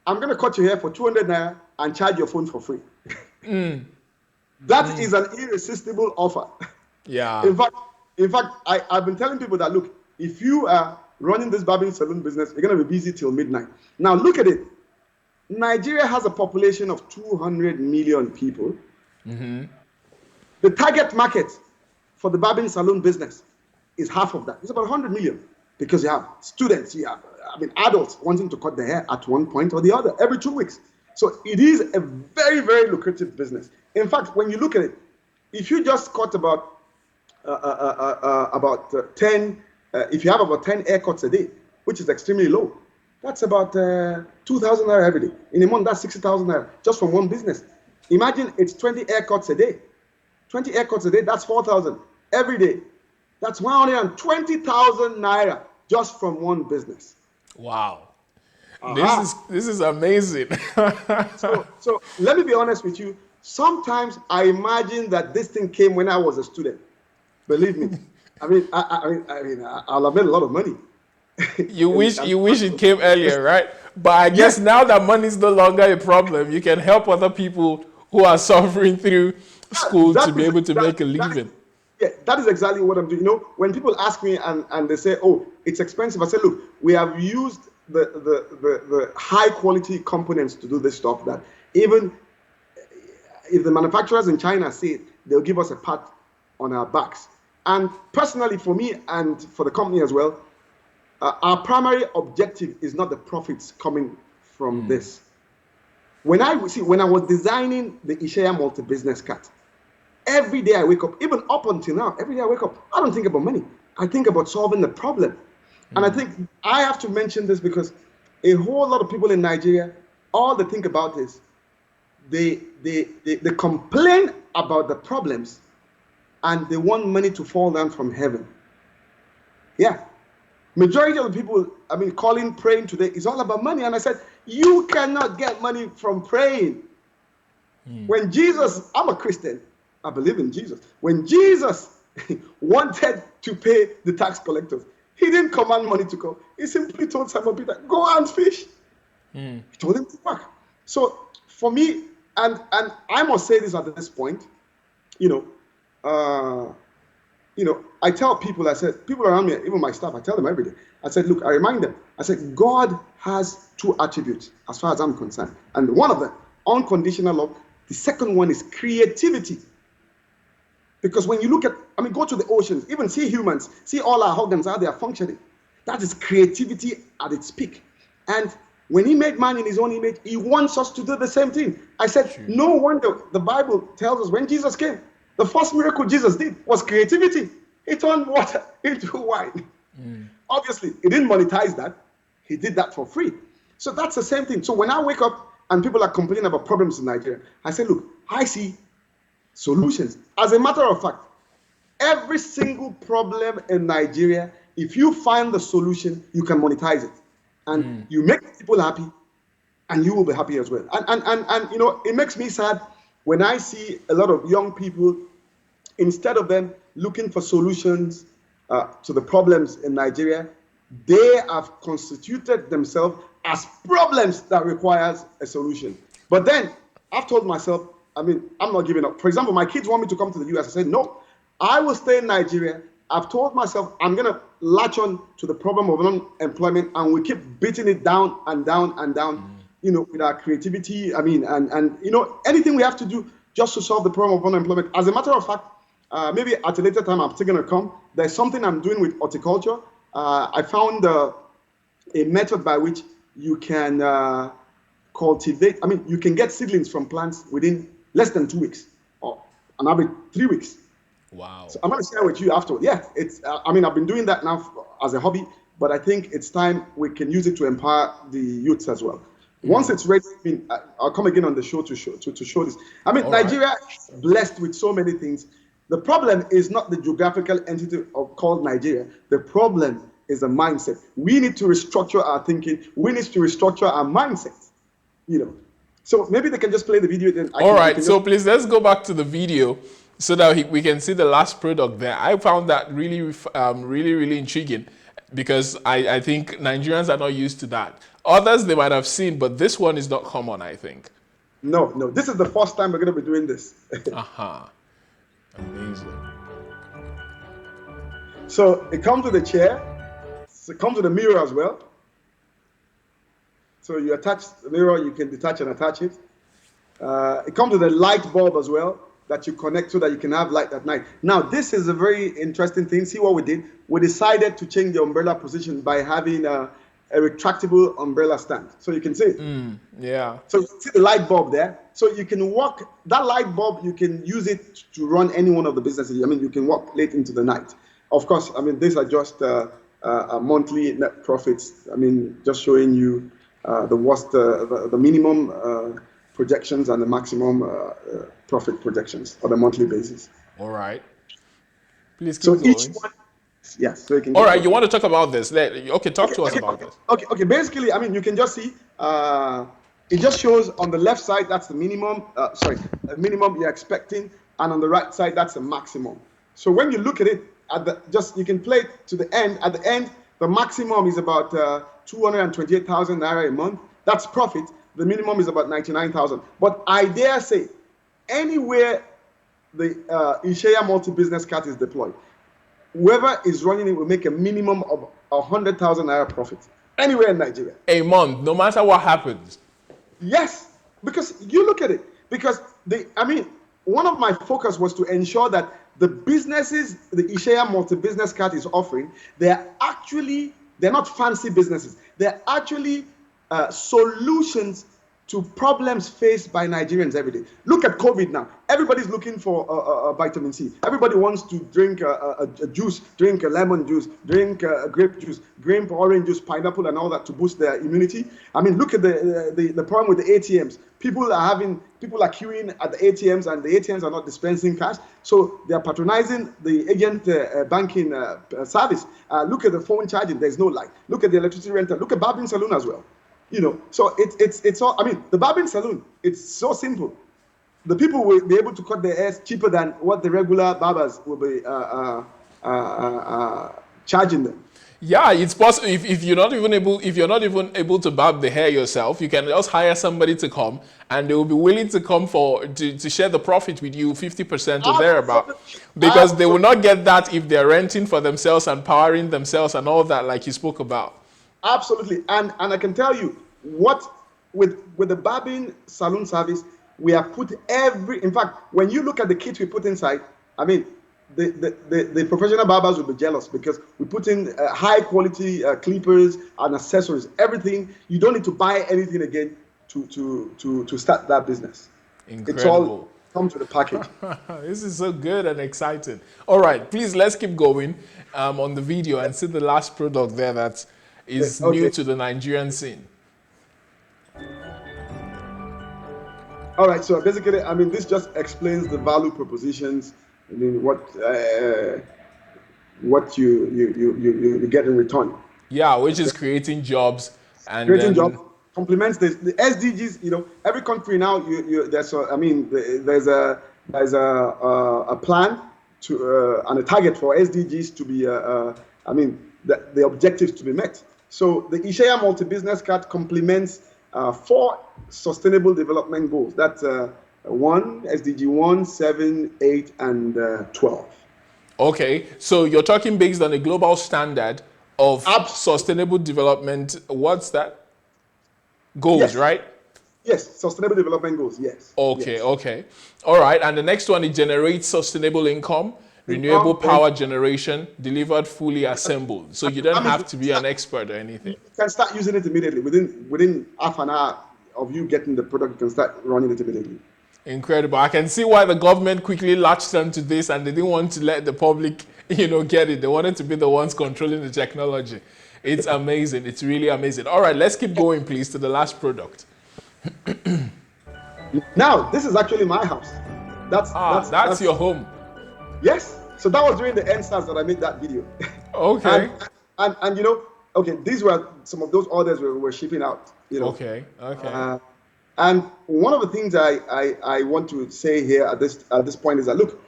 I'm going to cut your hair for 200 naira and charge your phone for free. That is an irresistible offer. Yeah. In fact, I've been telling people that, look, if you are running this barbering salon business, you're going to be busy till midnight. Now look at it. Nigeria has a population of 200 million people. The target market for the barbering salon business is half of that. It's about 100 million because you have students, you have, adults wanting to cut their hair at one point or the other every 2 weeks. So it is a very, very lucrative business. In fact, when you look at it, if you just cut about 10, if you have about 10 haircuts a day, which is extremely low, that's about 2,000 naira every day. In a month, that's 60,000 naira just from one business. Imagine it's 20 haircuts a day. 20 haircuts a day, that's 4,000 every day. That's 120,000 naira just from one business. Wow. This is amazing. So let me be honest with you. Sometimes I imagine that this thing came when I was a student. Believe me. I'll have made a lot of money. You wish it came earlier, right? But I guess now that money is no longer a problem, you can help other people who are suffering through school to be able to make a living. That is exactly what I'm doing. You know, when people ask me and they say, "Oh, it's expensive," I say, "Look, we have used the high quality components to do this stuff that even if the manufacturers in China say it, they'll give us a pat on our backs." And personally, for me and for the company as well, our primary objective is not the profits coming from this. When I was designing the Ishaya multi-business card, every day I wake up, even up until now, every day I wake up, I don't think about money. I think about solving the problem. And I think I have to mention this because a whole lot of people in Nigeria, all they think about is they complain about the problems and they want money to fall down from heaven. Yeah. Majority of the people, calling, praying today is all about money. And I said, you cannot get money from praying. When Jesus, I'm a Christian, I believe in Jesus. When Jesus wanted to pay the tax collectors, he didn't command money to come. He simply told Simon Peter, go and fish. He told him to work. So for me, and I must say this at this point, I tell people, I said, people around me, even my staff, I tell them every day. I said, look, I remind them, I said, God has two attributes as far as I'm concerned. And one of them, unconditional love. The second one is creativity. Because when you look at, go to the oceans, even see humans, see all our organs, how they are functioning. That is creativity at its peak. And when he made man in his own image, he wants us to do the same thing. I said, no wonder the Bible tells us when Jesus came, the first miracle Jesus did was creativity. He turned water into wine. Obviously, he didn't monetize that. He did that for free. So that's the same thing. So when I wake up and people are complaining about problems in Nigeria, I say, look, I see solutions. As a matter of fact, every single problem in Nigeria, if you find the solution, you can monetize it. And you make people happy, and you will be happy as well. And it makes me sad when I see a lot of young people, instead of them looking for solutions, to the problems in Nigeria, they have constituted themselves as problems that requires a solution. But then I've told myself, I mean, I'm not giving up. For example, my kids want me to come to the US. I said, no, I will stay in Nigeria. I've told myself I'm going to latch on to the problem of unemployment, and we keep beating it down and down and down, with our creativity. I mean, and anything we have to do just to solve the problem of unemployment. As a matter of fact, maybe at a later time, I'm still going to come. There's something I'm doing with horticulture. I found a method by which you can cultivate. I mean, you can get seedlings from plants within less than 2 weeks, or an average 3 weeks. Wow. So I'm going to share with you afterward. Yeah, it's. I mean, I've been doing that now as a hobby, but I think it's time we can use it to empower the youths as well. Once it's ready, I mean, I'll come again on the show to show this. I mean, Nigeria is blessed with so many things. The problem is not the geographical entity called Nigeria. The problem is the mindset. We need to restructure our thinking. We need to restructure our mindset. So maybe they can just play the video. Then all right. So please, let's go back to the video so that we can see the last product there. I found that really, really intriguing, because I think Nigerians are not used to that. Others they might have seen, but this one is not common, I think. No. This is the first time we're going to be doing this. Amazing. So it comes with a chair. So it comes with a mirror as well. So you attach the mirror, you can detach and attach it. It comes with a light bulb as well that you connect so that you can have light at night. Now, this is a very interesting thing. See what we did? We decided to change the umbrella position by having a retractable umbrella stand. So you can see it. Yeah. So you see the light bulb there. So you can walk, that light bulb, you can use it to run any one of the businesses. I mean, you can walk late into the night. Of course, I mean, these are just monthly net profits. I mean, just showing you the minimum projections and the maximum profit projections on a monthly basis. All right. Please keep going. Each one, yes. So you can. All right. You want to talk about this? Talk to us about this. Okay. Basically, I mean, you can just see. It just shows on the left side that's the minimum. The minimum you're expecting, and on the right side that's the maximum. So when you look at it, you can play it to the end. At the end, the maximum is about 228,000 naira a month. That's profit. The minimum is about 99,000. But I dare say, anywhere the Ishaya multi-business card is deployed, whoever is running it will make a minimum of 100,000 naira profit anywhere in Nigeria. A month, no matter what happens. Yes, because you look at it. Because one of my focus was to ensure that the businesses the Ishaya multi-business card is offering, they're not fancy businesses. They're actually solutions to problems faced by Nigerians every day. Look at COVID now. Everybody's looking for vitamin C. Everybody wants to drink a juice, drink a lemon juice, drink a grape juice, drink orange juice, pineapple, and all that to boost their immunity. I mean, look at the problem with the ATMs. People are queuing at the ATMs, and the ATMs are not dispensing cash, so they are patronizing the agent banking service. Look at the phone charging. There's no light. Look at the electricity rental. Look at barbering salon as well. So it's all. I mean, the barbering salon. It's so simple. The people will be able to cut their hairs cheaper than what the regular barbers will be charging them. Yeah, it's possible. If you're not even able to barb the hair yourself, you can just hire somebody to come, and they will be willing to come to share the profit with you, 50% or thereabout, because they will not get that if they're renting for themselves and powering themselves and all that, like you spoke about. Absolutely, and I can tell you what with the barbing salon service, we have put in fact, when you look at the kit we put inside, I mean, the professional barbers will be jealous because we put in high quality clippers and accessories, everything. You don't need to buy anything again to start that business. Incredible. It's all comes with a package. This is so good and exciting. All right, please, let's keep going on the video and see the last product there that is new to the Nigerian scene. All right, so basically, I mean, this just explains the value propositions. I mean, what you get in return. Yeah, which is creating jobs and creating jobs complements the SDGs. Every country now there's a plan and a target for SDGs to be, the objectives to be met. So the Ishaya multi-business card complements 4 sustainable development goals. That's 1, SDG 1, 7, 8, and 12. Okay, so you're talking based on a global standard of sustainable development. What's that? Goals, Yes. right? Yes, sustainable development goals. Yes. Okay, Yes. okay. All right, and the next one, it generates sustainable income, renewable power generation, delivered fully assembled. So you don't have to be an expert or anything. You can start using it immediately. Within half an hour of you getting the product, you can start running it immediately. Incredible. I can see why the government quickly latched onto this and they didn't want to let the public, get it. They wanted to be the ones controlling the technology. It's amazing. It's really amazing. All right, let's keep going, please, to the last product. Now, this is actually my house. That's your home. Yes. So that was during the NSAS that I made that video. Okay. and okay, these were some of those orders we were shipping out. Okay. And one of the things I want to say here at this point is that, look,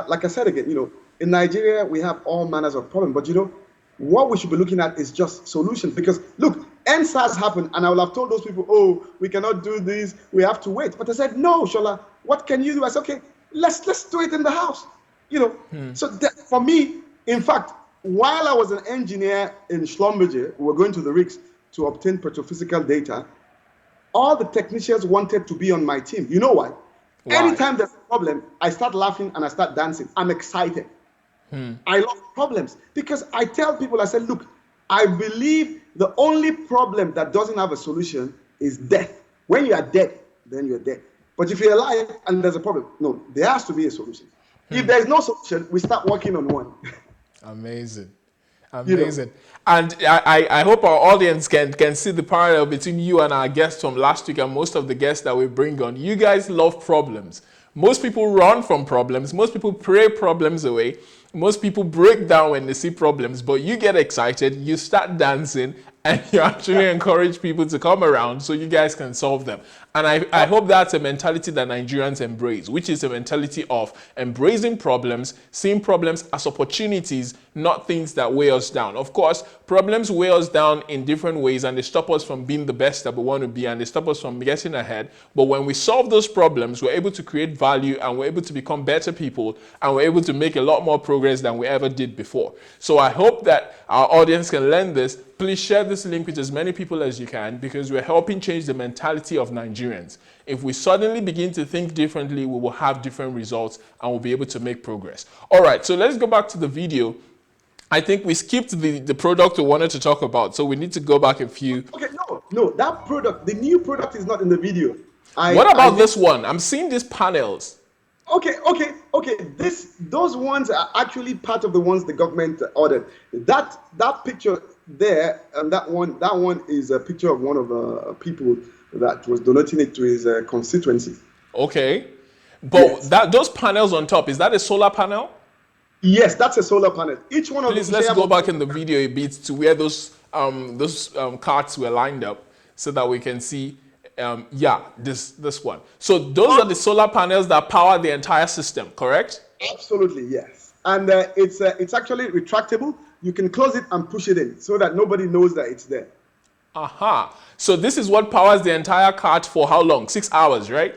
like I said again, in Nigeria we have all manners of problems, but what we should be looking at is just solutions. Because look, NSAS happened, and I will have told those people, oh, we cannot do this, we have to wait. But I said, no, Shola, what can you do? I said, okay, let's do it in the house. So for me, in fact, while I was an engineer in Schlumberger, we were going to the rigs to obtain petrophysical data. All the technicians wanted to be on my team. You know why? Anytime there's a problem, I start laughing and I start dancing. I'm excited. I love problems because I tell people, I said, look, I believe the only problem that doesn't have a solution is death. When you are dead, then you're dead. But if you're alive and there's a problem, no, there has to be a solution. If there's no solution, we start working on one. Amazing. And I hope our audience can see the parallel between you and our guests from last week and most of the guests that we bring on. You guys love problems. Most people run from problems. Most people pray problems away. Most people break down when they see problems, but you get excited, you start dancing, and you actually encourage people to come around so you guys can solve them. And I hope that's a mentality that Nigerians embrace, which is a mentality of embracing problems, seeing problems as opportunities, not things that weigh us down. Of course, problems weigh us down in different ways, and they stop us from being the best that we want to be, and they stop us from getting ahead. But when we solve those problems, we're able to create value, and we're able to become better people, and we're able to make a lot more progress than we ever did before. So I hope that our audience can learn this. Please share this link with as many people as you can, because we're helping change the mentality of Nigerians. If we suddenly begin to think differently, we will have different results and we'll be able to make progress. All right, so let's go back to the video. I think we skipped the product we wanted to talk about, so we need to go back a few. Okay, no, that product, the new product is not in the video. What about this one? I'm seeing these panels. Okay. Those ones are actually part of the ones the government ordered. That picture there and that one is a picture of one of the people that was donating it to his constituency. Okay, but yes. Those panels on top, is that a solar panel? Yes, that's a solar panel. Each one of Please, let's go back in the video a bit to where those carts were lined up so that we can see. This one. So those are the solar panels that power the entire system, correct? Absolutely, yes. And it's actually retractable. You can close it and push it in so that nobody knows that it's there. Aha. So this is what powers the entire cart for how long? 6 hours, right?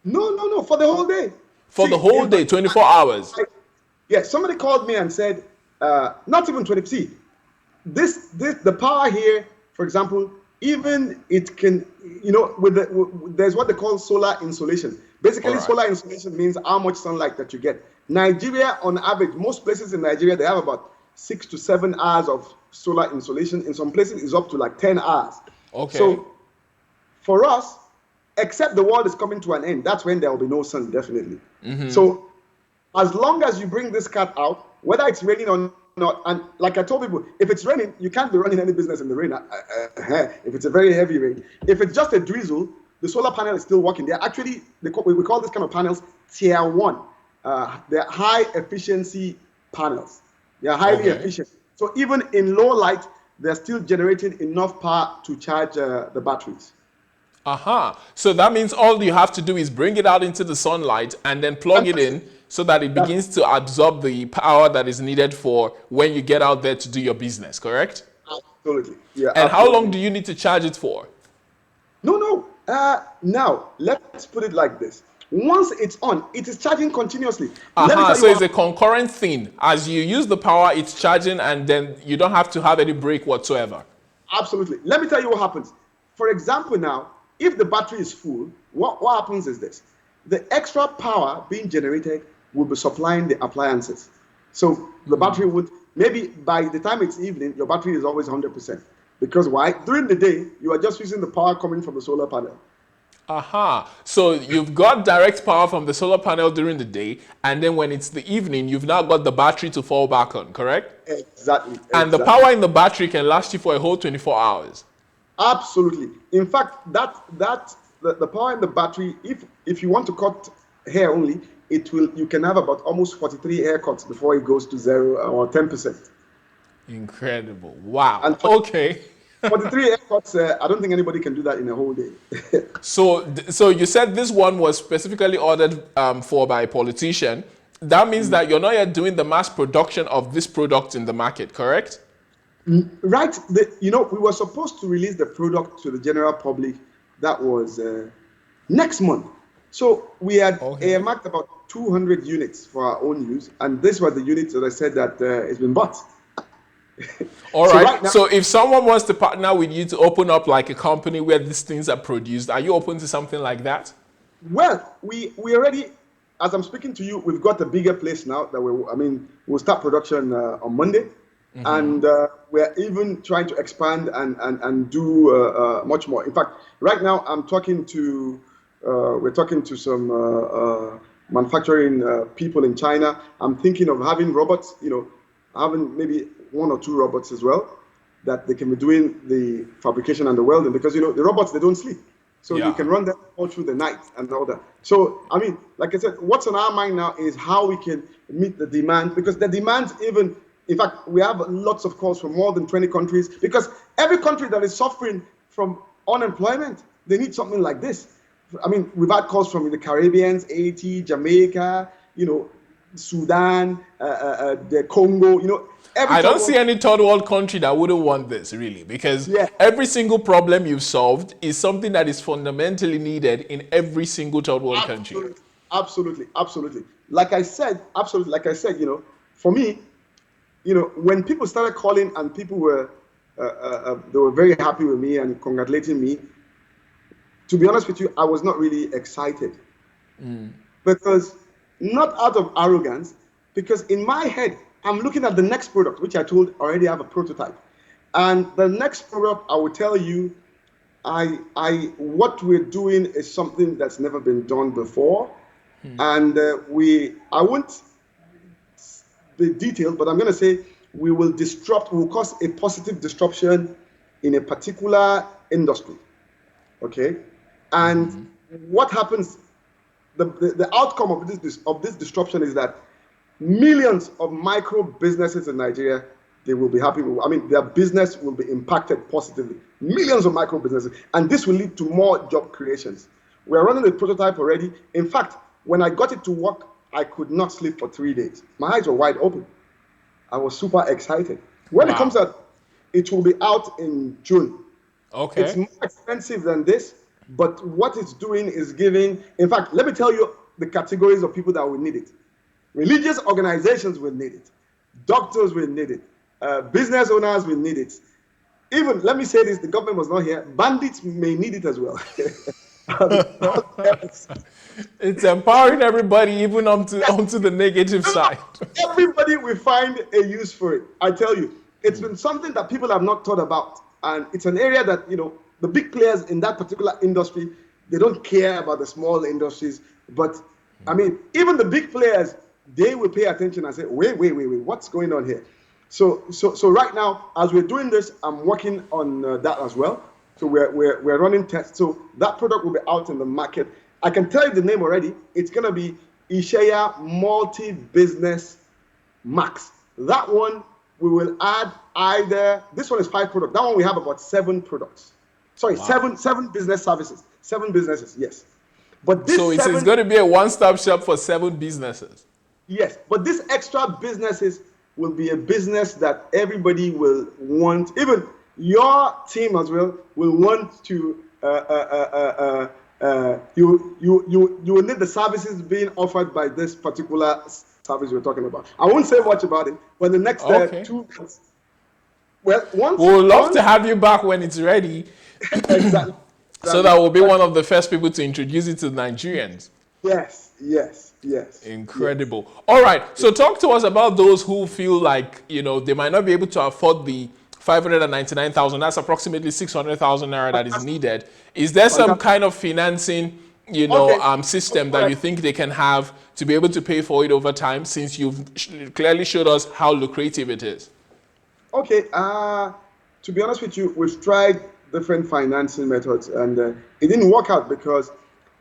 No, for the whole day. The whole day, 24 hours. Yes, somebody called me and said, not even 20. See, the power here, for example, even it can, there's what they call solar insolation. Basically, solar insolation means how much sunlight that you get. Nigeria, on average, most places in Nigeria, they have about 6 to 7 hours of solar insolation. In some places, it's up to like 10 hours. Okay. So for us, except the world is coming to an end, that's when there will be no sun, definitely. Mm-hmm. So as long as you bring this cat out, whether it's raining or not, and like I told people, if it's raining, you can't be running any business in the rain. If it's a very heavy rain. If it's just a drizzle, the solar panel is still working. They're actually, we call this kind of panels tier 1. They're high efficiency panels. They're highly efficient. So even in low light, they're still generating enough power to charge the batteries. Aha. So that means all you have to do is bring it out into the sunlight and then plug it Fantastic. in so that it That's begins to absorb the power that is needed for when you get out there to do your business, correct? absolutely, yeah, And how long absolutely. do you need to charge it for? No, no. Now let's put it like this. Once it's on, it is charging continuously. Let me Aha, tell you so what it's a happens. concurrent thing. As you use the power, it's charging and then you don't have to have any break whatsoever. Absolutely. Let me tell you what happens. For example, now, if the battery is full, what happens is this: the extra power being generated will be supplying the appliances. So the battery would, maybe by the time it's evening, your battery is always 100%. Because why? During the day, you are just using the power coming from the solar panel. Aha. So you've got direct power from the solar panel during the day, and then when it's the evening, you've now got the battery to fall back on, correct? Exactly, And the exactly. power in the battery can last you for a whole 24 hours. Absolutely. In fact, the power in the battery, if you want to cut hair only, it will you can have about almost 43 haircuts before it goes to 0 or 10%. Incredible. Wow. And Okay. 43 haircuts, I don't think anybody can do that in a whole day. So you said this one was specifically ordered for by a politician. That means that you're not yet doing the mass production of this product in the market, correct? Right. We were supposed to release the product to the general public. That was next month. So we had Okay. earmarked about 200 units for our own use, and this was the units that I said that it's been bought. All So right right. now, So if someone wants to partner with you to open up like a company where these things are produced, are you open to something like that? well, we already, as I'm speaking to you, we've got a bigger place now that we'll start production on Monday, and we're even trying to expand and do much more. In fact, right now we're talking to some manufacturing people in China. I'm thinking of having robots, having maybe one or two robots as well, that they can be doing the fabrication and the welding, because the robots, they don't sleep, so you Yeah. can run them all through the night and all that. So like I said, what's on our mind now is how we can meet the demand, because the demand, even in fact, we have lots of calls from more than 20 countries, because every country that is suffering from unemployment, they need something like this. We've had calls from the Caribbeans, Haiti, Jamaica, Sudan, the Congo, every I third don't see world. any third world country that wouldn't want this, really, because Yeah, every single problem you've solved is something that is fundamentally needed in every single third world country. absolutely, absolutely, absolutely. Like I said, absolutely, like I said, for me, when people started calling and people were, they were very happy with me and congratulating me. To be honest with you, I was not really excited, because not out of arrogance, because in my head, I'm looking at the next product, which I told already have a prototype. And the next product, I will tell you, what we're doing is something that's never been done before. And I won't be detailed, but I'm going to say we'll cause a positive disruption in a particular industry. Okay. And what happens, the outcome of this disruption is that millions of micro businesses in Nigeria, they will be happy. Their business will be impacted positively. Millions of micro businesses, and this will lead to more job creations. We are running the prototype already. In fact, when I got it to work, I could not sleep for 3 days. My eyes were wide open. I was super excited. When it comes Wow. out, it will be out in June. It's Okay. more expensive than this, but what it's doing is giving. In fact, let me tell you the categories of people that will need it. Religious organizations will need it. Doctors will need it. Business owners will need it. Even, let me say this, the government was not here. Bandits may need it as well. It's empowering everybody, even onto the negative side. Everybody will find a use for it. I tell you, it's been something that people have not thought about. And it's an area that, the big players in that particular industry, they don't care about the small industries. But even the big players, they will pay attention and say, wait, what's going on here? So right now, as we're doing this, I'm working on that as well. So we're running tests. So that product will be out in the market. I can tell you the name already. It's gonna be Ishaya Multi-Business Max. That one we will add either. This one is 5 products. That one we have about 7 products. Sorry, Wow. seven business services, 7 businesses, yes. But So this it's seven, going to be a one-stop shop for 7 businesses. yes, but these extra businesses will be a business that everybody will want, even your team as well will want to. You will need the services being offered by this particular service we're talking about. I won't say much about it, but the next Okay. 2 months, well, We would love to once, have you back when it's ready, exactly, so exactly. that we'll be But one of the first people to introduce it to the Nigerians. yes, yes, yes, yes. Incredible. All right. So talk to us about those who feel like, they might not be able to afford the 599,000. That's approximately 600,000 naira that is Fantastic, needed. Is there some fantastic. kind of financing, Okay, system all that you right. think they can have to be able to pay for it over time, since you've clearly showed us how lucrative it is? Okay, to be honest with you, we've tried different financing methods, and it didn't work out because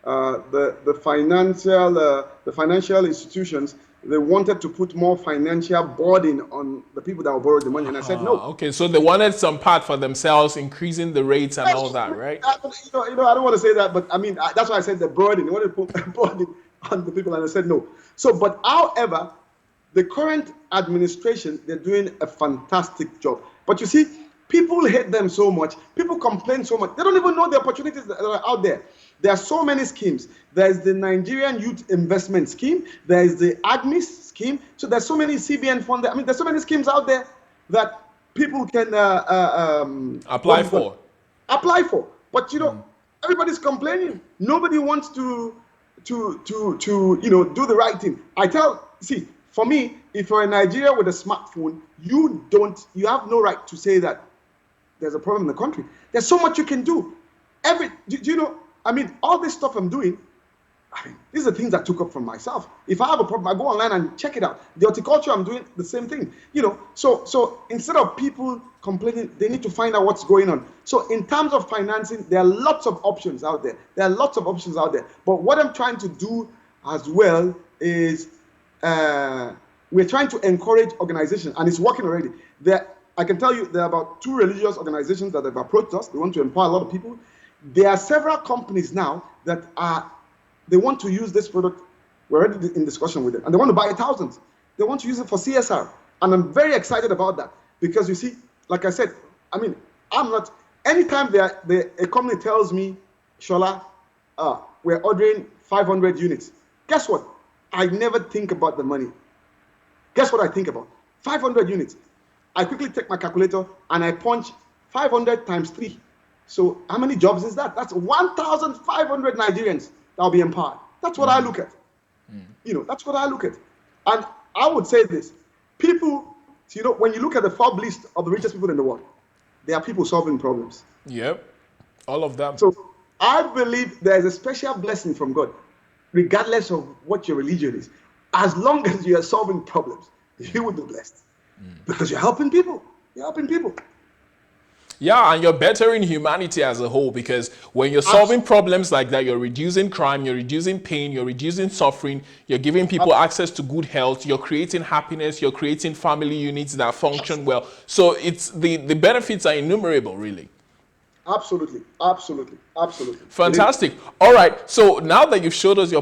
the financial institutions, they wanted to put more financial burden on the people that will borrow the money, and I said no. Okay. So they wanted some part for themselves, increasing the rates and all that, right? I don't want to say that, but I mean that's why I said the burden. They wanted to put a burden on the people, and I said no. So, but however, the current administration, they're doing a fantastic job. But you see, people hate them so much. People complain so much. They don't even know the opportunities that are out there. There are so many schemes. There's the Nigerian Youth Investment Scheme. There's the AGNIS scheme. So there's so many CBN funded. I mean, there's so many schemes out there that people can what Apply do you call it? for. Apply for. But everybody's complaining. Nobody wants to do the right thing. See, for me, if you're in Nigeria with a smartphone, you have no right to say that there's a problem in the country. There's so much you can do. I mean, all this stuff I'm doing, I mean, these are things I took up from myself. If I have a problem, I go online and check it out. The horticulture, I'm doing the same thing. So instead of people complaining, they need to find out what's going on. So in terms of financing, there are lots of options out there. But what I'm trying to do as well is we're trying to encourage organizations, and it's working already. I can tell you there are about 2 religious organizations that have approached us. They want to empower a lot of people. There are several companies now that they want to use this product. We're already in discussion with them, and they want to buy thousands. They want to use it for CSR, and I'm very excited about that because you see, like I said, I mean, I'm not. Anytime a company tells me, Shola, we're ordering 500 units. Guess what? I never think about the money. Guess what I think about? 500 units. I quickly take my calculator and I punch 500 times 3. So how many jobs is that? That's 1,500 Nigerians that will be empowered. That's what I look at. That's what I look at. And I would say this. People, when you look at the top list of the richest people in the world, there are people solving problems. Yep. All of them. So I believe there is a special blessing from God, regardless of what your religion is. As long as you are solving problems, you will be blessed. Because you're helping people. Yeah, and you're bettering humanity as a whole, because when you're solving Absolutely. problems like that, you're reducing crime, you're reducing pain, you're reducing suffering, you're giving people access to good health, you're creating happiness, you're creating family units that function well. So it's the benefits are innumerable, really. Absolutely. It is. Fantastic. All right. So now that you've showed us your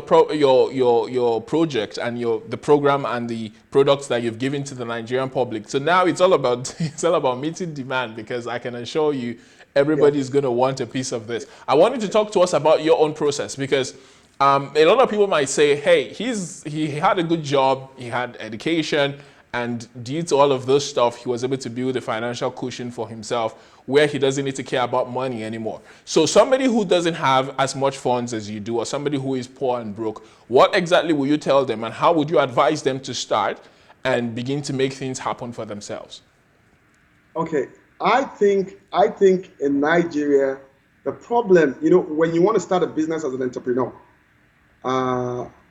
project and the program and the products that you've given to the Nigerian public, so now it's all about meeting demand, because I can assure you everybody's Yes. going to want a piece of this. I wanted to talk to us about your own process, because a lot of people might say, hey, he had a good job, he had education, and due to all of those stuff, he was able to build a financial cushion for himself where he doesn't need to care about money anymore. So somebody who doesn't have as much funds as you do, or somebody who is poor and broke, what exactly will you tell them, and how would you advise them to start and begin to make things happen for themselves? Okay. I think in Nigeria, the problem, when you want to start a business as an entrepreneur,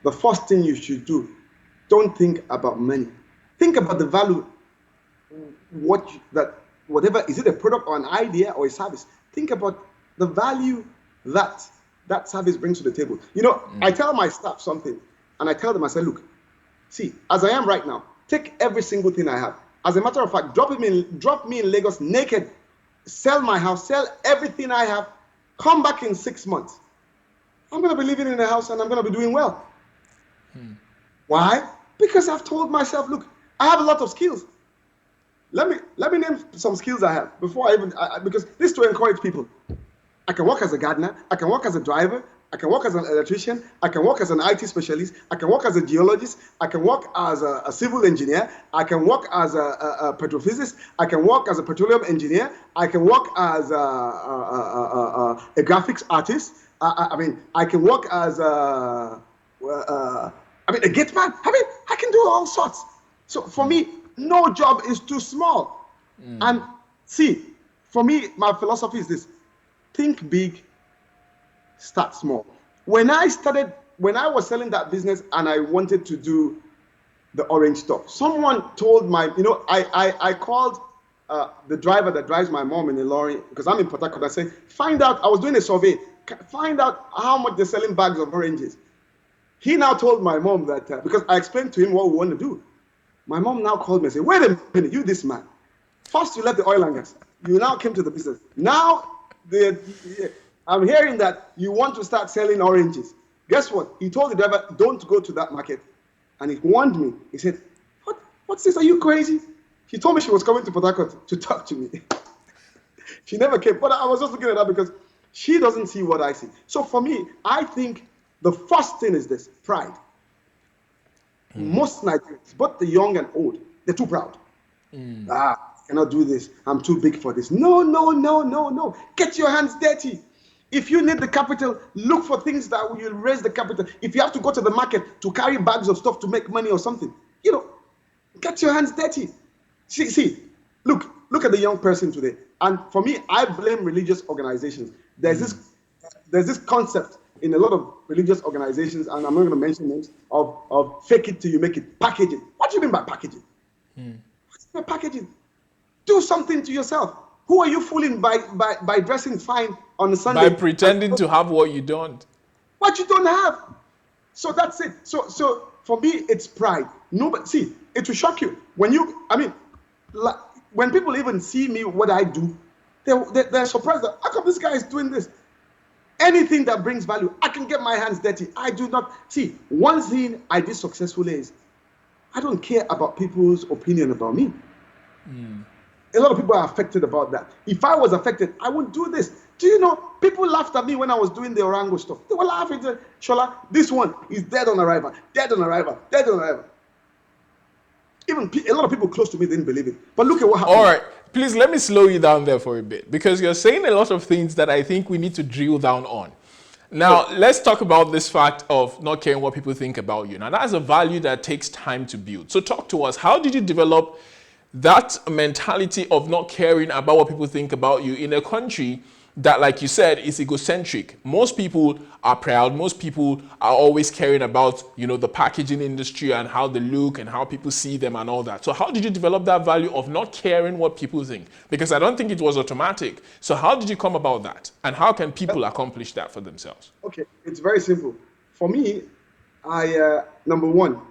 the first thing you should do, don't think about money. Think about the value, whatever, is it a product or an idea or a service? Think about the value that service brings to the table. I tell my staff something, and I tell them, I say, look, see, as I am right now, take every single thing I have. As a matter of fact, drop me in Lagos naked, sell my house, sell everything I have, come back in 6 months. I'm going to be living in a house and I'm going to be doing well. Why? Because I've told myself, look, I have a lot of skills. Let me name some skills I have before I even, because this is to encourage people. I can work as a gardener, I can work as a driver, I can work as an electrician, I can work as an IT specialist, I can work as a geologist, I can work as a civil engineer, I can work as a petrophysicist, I can work as a petroleum engineer, I can work as a graphics artist, I can work as a gate man. I can do all sorts. So for me, no job is too small. And see, for me, my philosophy is this: think big, start small. When I was selling that business and I wanted to do the orange stuff, someone told I called the driver that drives my mom in the lorry, because I'm in Port Harcourt. I said, find out, I was doing a survey, find out how much they're selling bags of oranges. He now told my mom that, because I explained to him what we want to do. My mom now called me and said, wait a minute, you this man. First you left the oil and gas. You now came to the business. Now I'm hearing that you want to start selling oranges. Guess what? He told the driver, don't go to that market. And he warned me. He said, what's this? Are you crazy? She told me she was coming to Port Harcourt to talk to me. She never came. But I was just looking at her because she doesn't see what I see. So for me, I think the first thing is this: pride. Most Nigerians, both the young and old, they're too proud. I cannot do this. I'm too big for this. No. Get your hands dirty. If you need the capital, look for things that will raise the capital. If you have to go to the market to carry bags of stuff to make money or something, get your hands dirty. See, look at the young person today. And for me, I blame religious organizations. There's this concept in a lot of religious organizations, and I'm not going to mention names, of fake it till you make it, packaging. What do you mean by packaging? What's packaging? Do something to yourself. Who are you fooling by dressing fine on a Sunday? By pretending to have what you don't. What you don't have. So that's it. So for me, it's pride. But see, it will shock you. When people even see me, what I do, they're surprised that, how come this guy is doing this? Anything that brings value, I can get my hands dirty. I do not. See, one thing I did successfully is I don't care about people's opinion about me. A lot of people are affected about that. If I was affected, I wouldn't do this. Do you know, people laughed at me when I was doing the Orango stuff. They were laughing. Shola, this one is dead on arrival, dead on arrival, dead on arrival. Even a lot of people close to me didn't believe it. But look at what happened. All right. Please let me slow you down there for a bit, because you're saying a lot of things that I think we need to drill down on. Now, let's talk about this fact of not caring what people think about you. Now, that's a value that takes time to build. So talk to us. How did you develop that mentality of not caring about what people think about you in a country that, like you said, is egocentric? Most people are proud. Most people are always caring about, the packaging industry and how they look and how people see them and all that. So how did you develop that value of not caring what people think? Because I don't think it was automatic. So how did you come about that? And how can people accomplish that for themselves? Okay, it's very simple. For me, number one,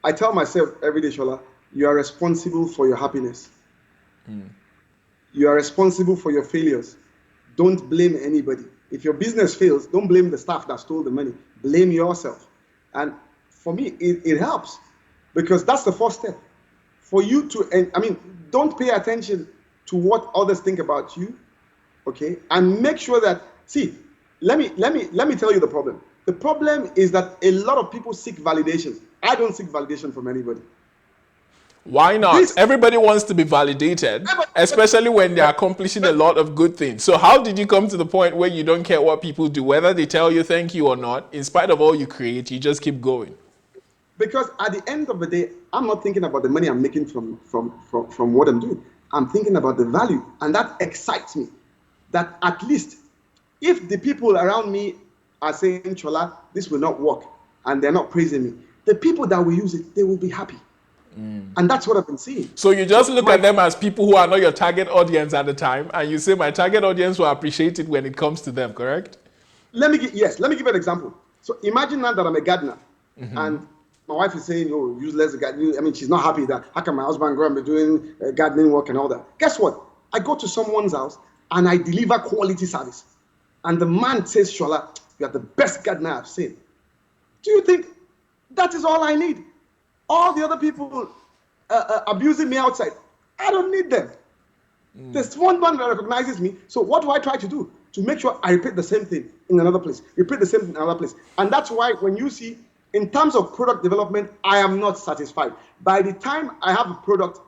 I tell myself every day, Shola, you are responsible for your happiness. You are responsible for your failures. Don't blame anybody. If your business fails, don't blame the staff that stole the money. Blame yourself. And for me, it helps, because that's the first step. For you to, don't pay attention to what others think about you, okay? And make sure that, see, let me tell you the problem. The problem is that a lot of people seek validation. I don't seek validation from anybody. Why not? Everybody wants to be validated, especially when they're accomplishing a lot of good things. So how did you come to the point where you don't care what people do, whether they tell you thank you or not? In spite of all you create, you just keep going. Because at the end of the day, I'm not thinking about the money I'm making from what I'm doing. I'm thinking about the value, and that excites me. That at least if the people around me are saying, Shola, this will not work, and they're not praising me, the people that will use it, they will be happy. And that's what I've been seeing. So you just look at them as people who are not your target audience at the time, and you say, my target audience will appreciate it when it comes to them, correct? Let me give an example. So imagine now that I'm a gardener, and my wife is saying, oh, useless gardening. She's not happy that, how can my husband go and be doing gardening work and all that? Guess what? I go to someone's house, and I deliver quality service. And the man says, Shola, you are the best gardener I've seen. Do you think that is all I need? All the other people abusing me outside, I don't need them. There's one man that recognizes me. So what do I try to do? To make sure I repeat the same thing in another place, repeat the same thing in another place. And that's why when you see, in terms of product development, I am not satisfied. By the time I have a product,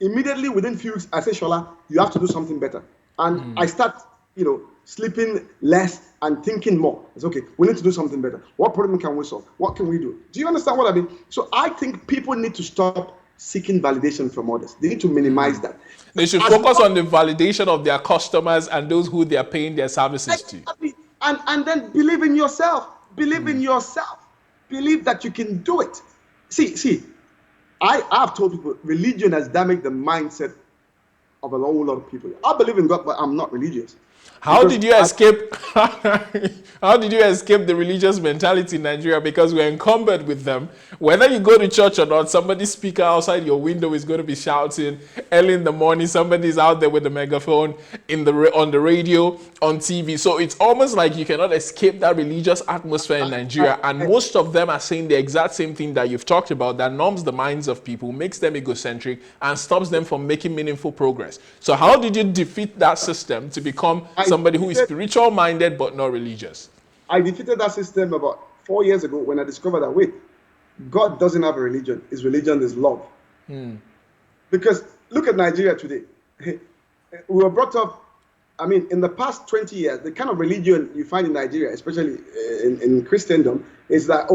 immediately within few weeks, I say, Shola, you have to do something better. And I start, sleeping less and thinking more. It's okay, we need to do something better. What problem can we solve? What can we do? Do you understand what I mean? So I think people need to stop seeking validation from others. They need to minimize that. They should focus on the validation of their customers and those who they are paying their services to. Exactly. And then believe in yourself. Believe in yourself. Believe that you can do it. See, I've told people religion has damaged the mindset of a whole lot of people. I believe in God, but I'm not religious. How did you escape? How did you escape the religious mentality in Nigeria? Because we're encumbered with them. Whether you go to church or not, somebody's speaker outside your window is going to be shouting. Early in the morning, somebody's out there with a megaphone on the radio, on TV. So it's almost like you cannot escape that religious atmosphere in Nigeria. And most of them are saying the exact same thing that you've talked about, that numbs the minds of people, makes them egocentric, and stops them from making meaningful progress. So how did you defeat that system to become somebody who is spiritual minded but not religious? I defeated that system about 4 years ago when I discovered that, wait, God doesn't have a religion. His religion is love. Because look at Nigeria today. We were brought up, in the past 20 years, the kind of religion you find in Nigeria, especially in Christendom, is that,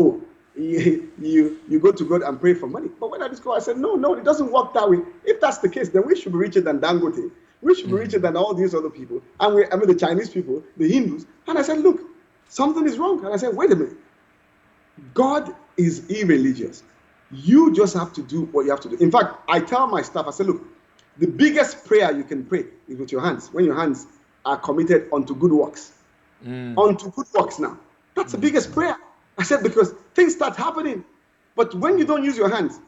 you go to God and pray for money. But when I discovered, I said, no, it doesn't work that way. If that's the case, then we should be richer than Dangote. We should be richer than all these other people. And the Chinese people, the Hindus. And I said, look, something is wrong. And I said, wait a minute. God is irreligious. You just have to do what you have to do. In fact, I tell my staff, I said, look, the biggest prayer you can pray is with your hands, when your hands are committed unto good works. Unto good works now. That's the biggest prayer. I said, because things start happening. But when you don't use your hands,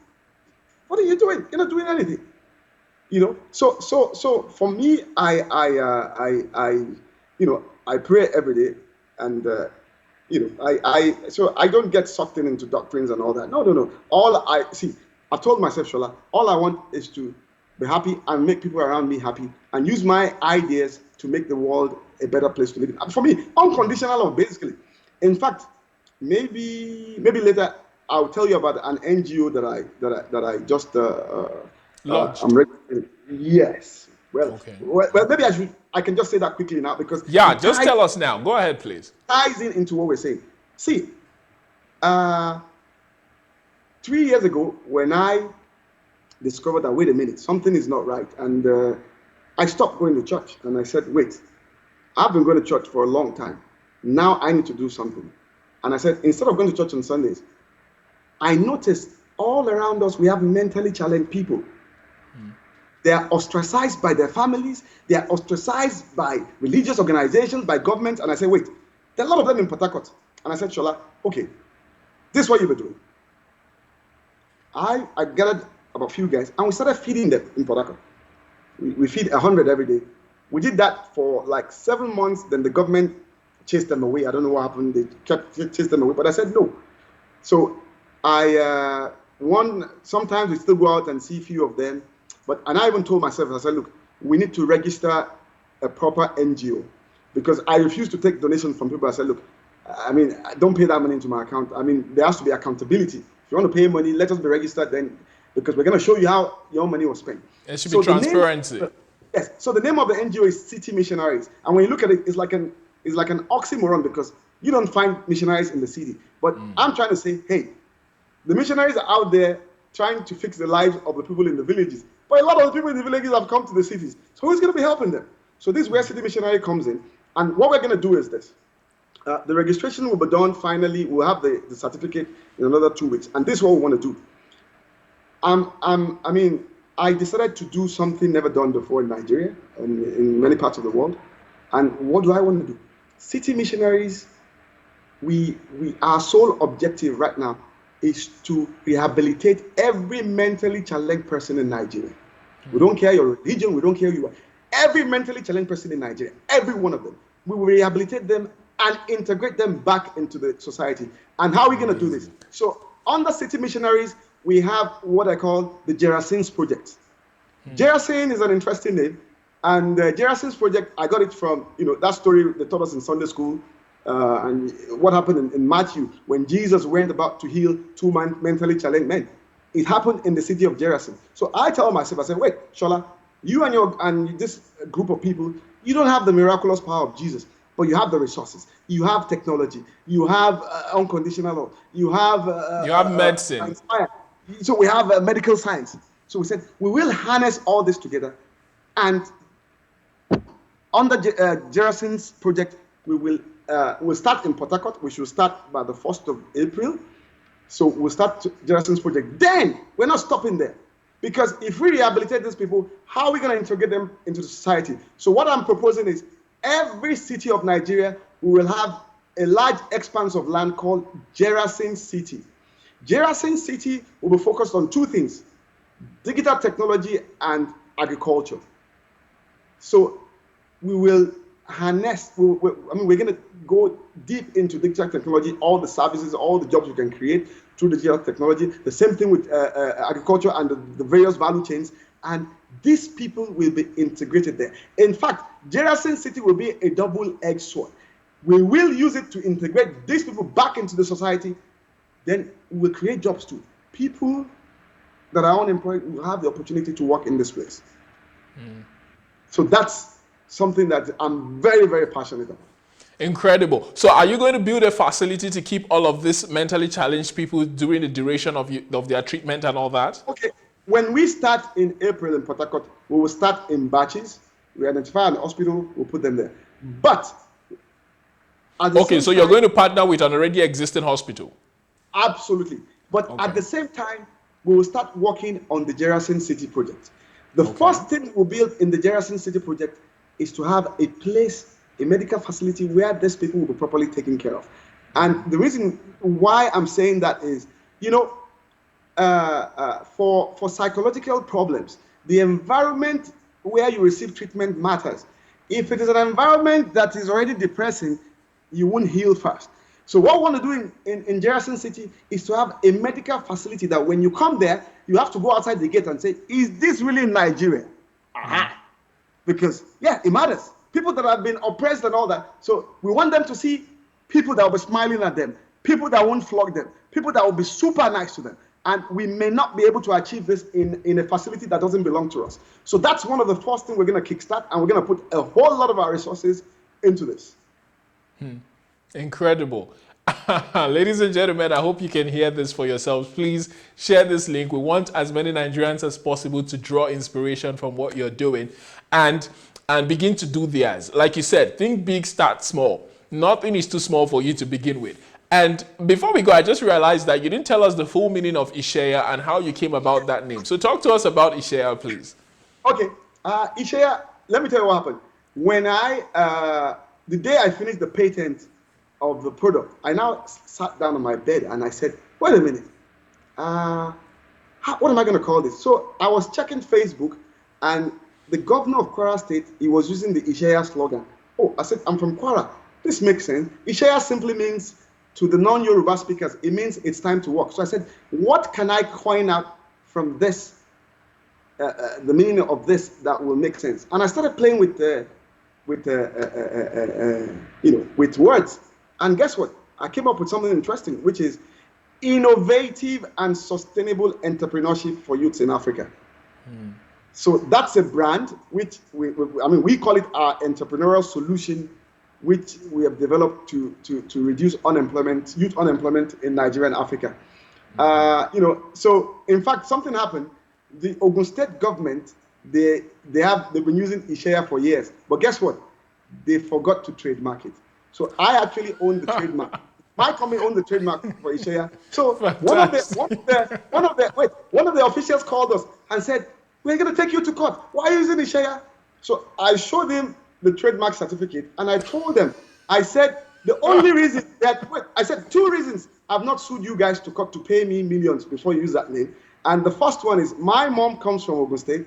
what are you doing? You're not doing anything. So for me, I pray every day, and I don't get sucked into doctrines and all that. No. I've told myself, Shola, all I want is to be happy and make people around me happy, and use my ideas to make the world a better place to live in. For me, unconditional love, basically. In fact, maybe later I'll tell you about an NGO that I just launched. I'm ready. Yes. Well, okay. Well, maybe I can just say that quickly now, because just tell us now. Go ahead, please. Ties into what we're saying. See, 3 years ago, when I discovered that, wait a minute, something is not right, and I stopped going to church, and I said, wait, I've been going to church for a long time. Now I need to do something. And I said, instead of going to church on Sundays, I noticed all around us we have mentally challenged people. They are ostracized by their families. They are ostracized by religious organizations, by governments. And I said, wait, there are a lot of them in Port Harcourt. And I said, Shola, okay, this is what you've been doing. I gathered about a few guys, and we started feeding them in Port Harcourt. We feed 100 every day. We did that for like 7 months. Then the government chased them away. I don't know what happened. They chased them away. But I said, no. So sometimes we still go out and see a few of them. And I even told myself, I said, look, we need to register a proper NGO, because I refuse to take donations from people. I said, look, don't pay that money into my account. There has to be accountability. If you want to pay money, let us be registered then, because we're going to show you how your money was spent. It should be transparency. Yes. So the name of the NGO is City Missionaries. And when you look at it, it's like an oxymoron, because you don't find missionaries in the city. But I'm trying to say, hey, the missionaries are out there trying to fix the lives of the people in the villages. But a lot of the people in the villages have come to the cities. So who's going to be helping them? So this is where City Missionary comes in. And what we're going to do is this. The registration will be done finally. We'll have the certificate in another 2 weeks. And this is what we want to do. I decided to do something never done before in Nigeria and in many parts of the world. And what do I want to do? City Missionaries, our sole objective right now is to rehabilitate every mentally challenged person in Nigeria. We don't care your religion, we don't care who you are. every mentally challenged person in Nigeria, every one of them. We will rehabilitate them and integrate them back into the society. And how are we going to do this? So under City Missionaries, we have what I call the Gerasins Project. Gerasin is an interesting name. And Gerasins Project, I got it from, that story they taught us in Sunday school. And what happened in Matthew when Jesus went about to heal two mentally challenged men. It happened in the city of Gerasin. So I tell myself, I said, wait, Shola, you and this group of people, you don't have the miraculous power of Jesus, but you have the resources. You have technology. You have unconditional love. You have medicine. So we have medical science. So we said we will harness all this together, and on the Gerasin's project, we'll start in Port Harcourt. We should start by the 1st of April. So we'll start Gerasin's project. Then we're not stopping there. Because if we rehabilitate these people, how are we going to integrate them into the society? So what I'm proposing is every city of Nigeria, we will have a large expanse of land called Gerasin City. Gerasin City will be focused on two things: digital technology and agriculture. So we will harness, we're going to go deep into digital technology, all the services, all the jobs we can create through digital technology. The same thing with agriculture and the various value chains. And these people will be integrated there. In fact, Gerasin City will be a double-edged sword. We will use it to integrate these people back into the society. Then we'll create jobs too. People that are unemployed will have the opportunity to work in this place. So that's something that I'm very, very passionate about. Incredible. So are you going to build a facility to keep all of these mentally challenged people during the duration of their treatment and all that? Okay. When we start in April in Port Harcourt, we will start in batches. We identify an hospital, we'll put them there. But okay, so you're going to partner with an already existing hospital? Absolutely. But at the same time, we will start working on the Gerasin City project. The first thing we'll build in the Gerasin City project is to have a place, a medical facility where these people will be properly taken care of. And the reason why I'm saying that is, for psychological problems, the environment where you receive treatment matters. If it is an environment that is already depressing, you won't heal fast. So what we want to do in Gerasin City is to have a medical facility that when you come there, you have to go outside the gate and say, is this really Nigeria? Because, it matters. People that have been oppressed and all that. So we want them to see people that will be smiling at them, people that won't flog them, people that will be super nice to them. And we may not be able to achieve this in a facility that doesn't belong to us. So that's one of the first things we're going to kickstart, and we're going to put a whole lot of our resources into this. Incredible. Ladies and gentlemen, I hope you can hear this for yourselves. Please share this link. We want as many Nigerians as possible to draw inspiration from what you're doing and begin to do theirs. Like you said, think big, start small. Nothing is too small for you to begin with. And before we go, I just realized that you didn't tell us the full meaning of Ishaya and how you came about that name. So talk to us about Ishaya, please. Okay. Ishaya, let me tell you what happened. When the day I finished the patent of the product, I now sat down on my bed and I said, wait a minute. What am I going to call this? So I was checking Facebook, and the governor of Kwara State, he was using the Ishaya slogan. Oh, I said, I'm from Kwara. This makes sense. Ishaya simply means, to the non-Yoruba speakers, it means it's time to work. So I said, what can I coin out from this, the meaning of this that will make sense? And I started playing with words. And guess what? I came up with something interesting, which is innovative and sustainable entrepreneurship for youths in Africa. So that's a brand which we call it our entrepreneurial solution, which we have developed to reduce unemployment, youth unemployment in Nigeria and Africa. So in fact, something happened. The Ogun State government, they've been using Ishaya for years, but guess what? They forgot to trademark it. So I actually own the trademark. My company owned the trademark for Ishaya. So one of the officials called us and said, we're going to take you to court. Why are you using Ishaya? So I showed him the trademark certificate, and I told them, I said, the only reason I said 2 reasons I've not sued you guys to court to pay me millions before you use that name. And the first one is, my mom comes from Ogun State,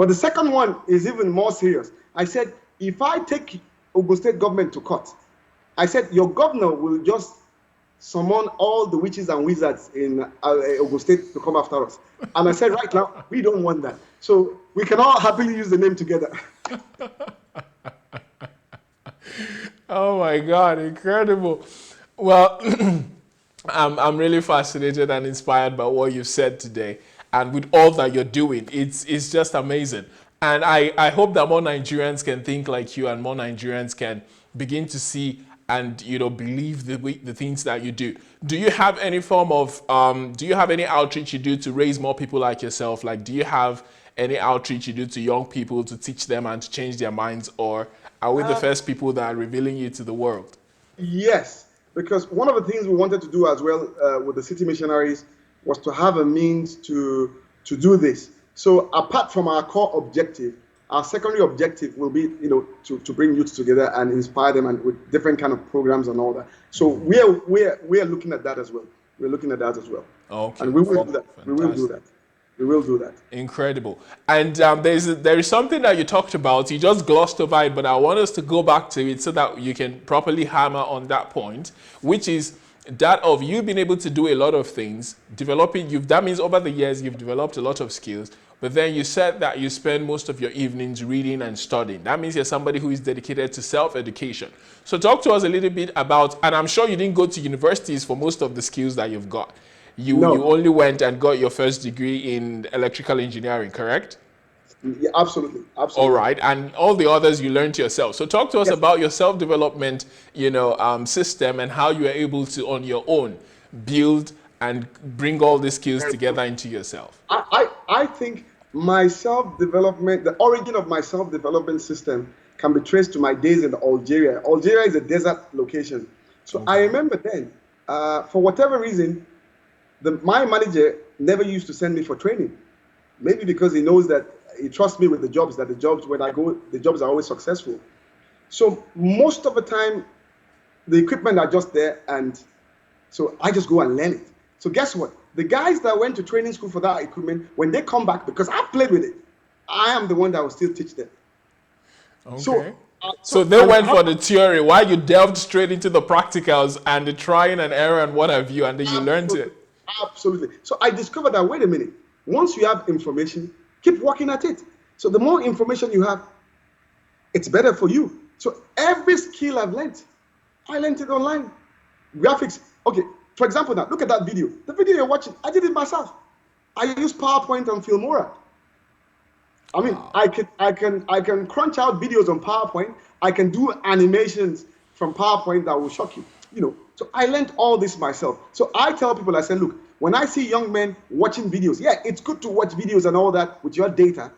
But the second one is even more serious. I said, if I take Ogun State government to court, I said, your governor will just summon all the witches and wizards in Ogun State to come after us. And I said, right now, we don't want that. So we can all happily use the name together. Oh my God, incredible. Well, I'm really fascinated and inspired by what you've said today. And with all that you're doing, it's just amazing. And I hope that more Nigerians can think like you, and more Nigerians can begin to see and believe the things that you do. Do you have any form of do you have any outreach you do to raise more people like yourself? Like, do you have any outreach you do to young people to teach them and to change their minds, or are we the first people that are revealing you to the world? Yes, because one of the things we wanted to do as well with the city missionaries was to have a means to do this. So apart from our core objective, our secondary objective will be, to bring youth together and inspire them, and with different kind of programs and all that. So we're looking at that as well. We're looking at that as well. Okay. And we will do that. Fantastic. We will do that. We will do that. Incredible. And there is something that you talked about. You just glossed over it, but I want us to go back to it so that you can properly hammer on that point, which is that of you being able to do a lot of things, that means over the years you've developed a lot of skills, but then you said that you spend most of your evenings reading and studying. That means you're somebody who is dedicated to self-education. So talk to us a little bit about, and I'm sure you didn't go to universities for most of the skills that you've got. You only went and got your first degree in electrical engineering, correct? Yeah, absolutely. All right, and all the others you learned yourself. So talk to us about your self-development, system, and how you are able to, on your own, build and bring all these skills together into yourself. I think my self-development, the origin of my self-development system can be traced to my days in Algeria. Algeria is a desert location. So I remember then, for whatever reason, my manager never used to send me for training. Maybe because he knows that he trusts me with the jobs, that the jobs, when I go, the jobs are always successful. So most of the time, the equipment are just there, and so I just go and learn it. So guess what? The guys that went to training school for that equipment, when they come back, because I played with it, I am the one that will still teach them. Okay. So they went for the theory while you delved straight into the practicals and the trying and error and what have you, and then you learned it. Absolutely. So I discovered that, wait a minute, once you have information, keep working at it. So the more information you have, it's better for you. So every skill I've learned, I learned it online. Graphics. Okay, for example, now look at that video. The video you're watching, I did it myself. I use PowerPoint and Filmora. I mean, I can crunch out videos on PowerPoint. I can do animations from PowerPoint that will shock you. So I learned all this myself. So I tell people, I say, look, when I see young men watching videos, yeah, it's good to watch videos and all that with your data.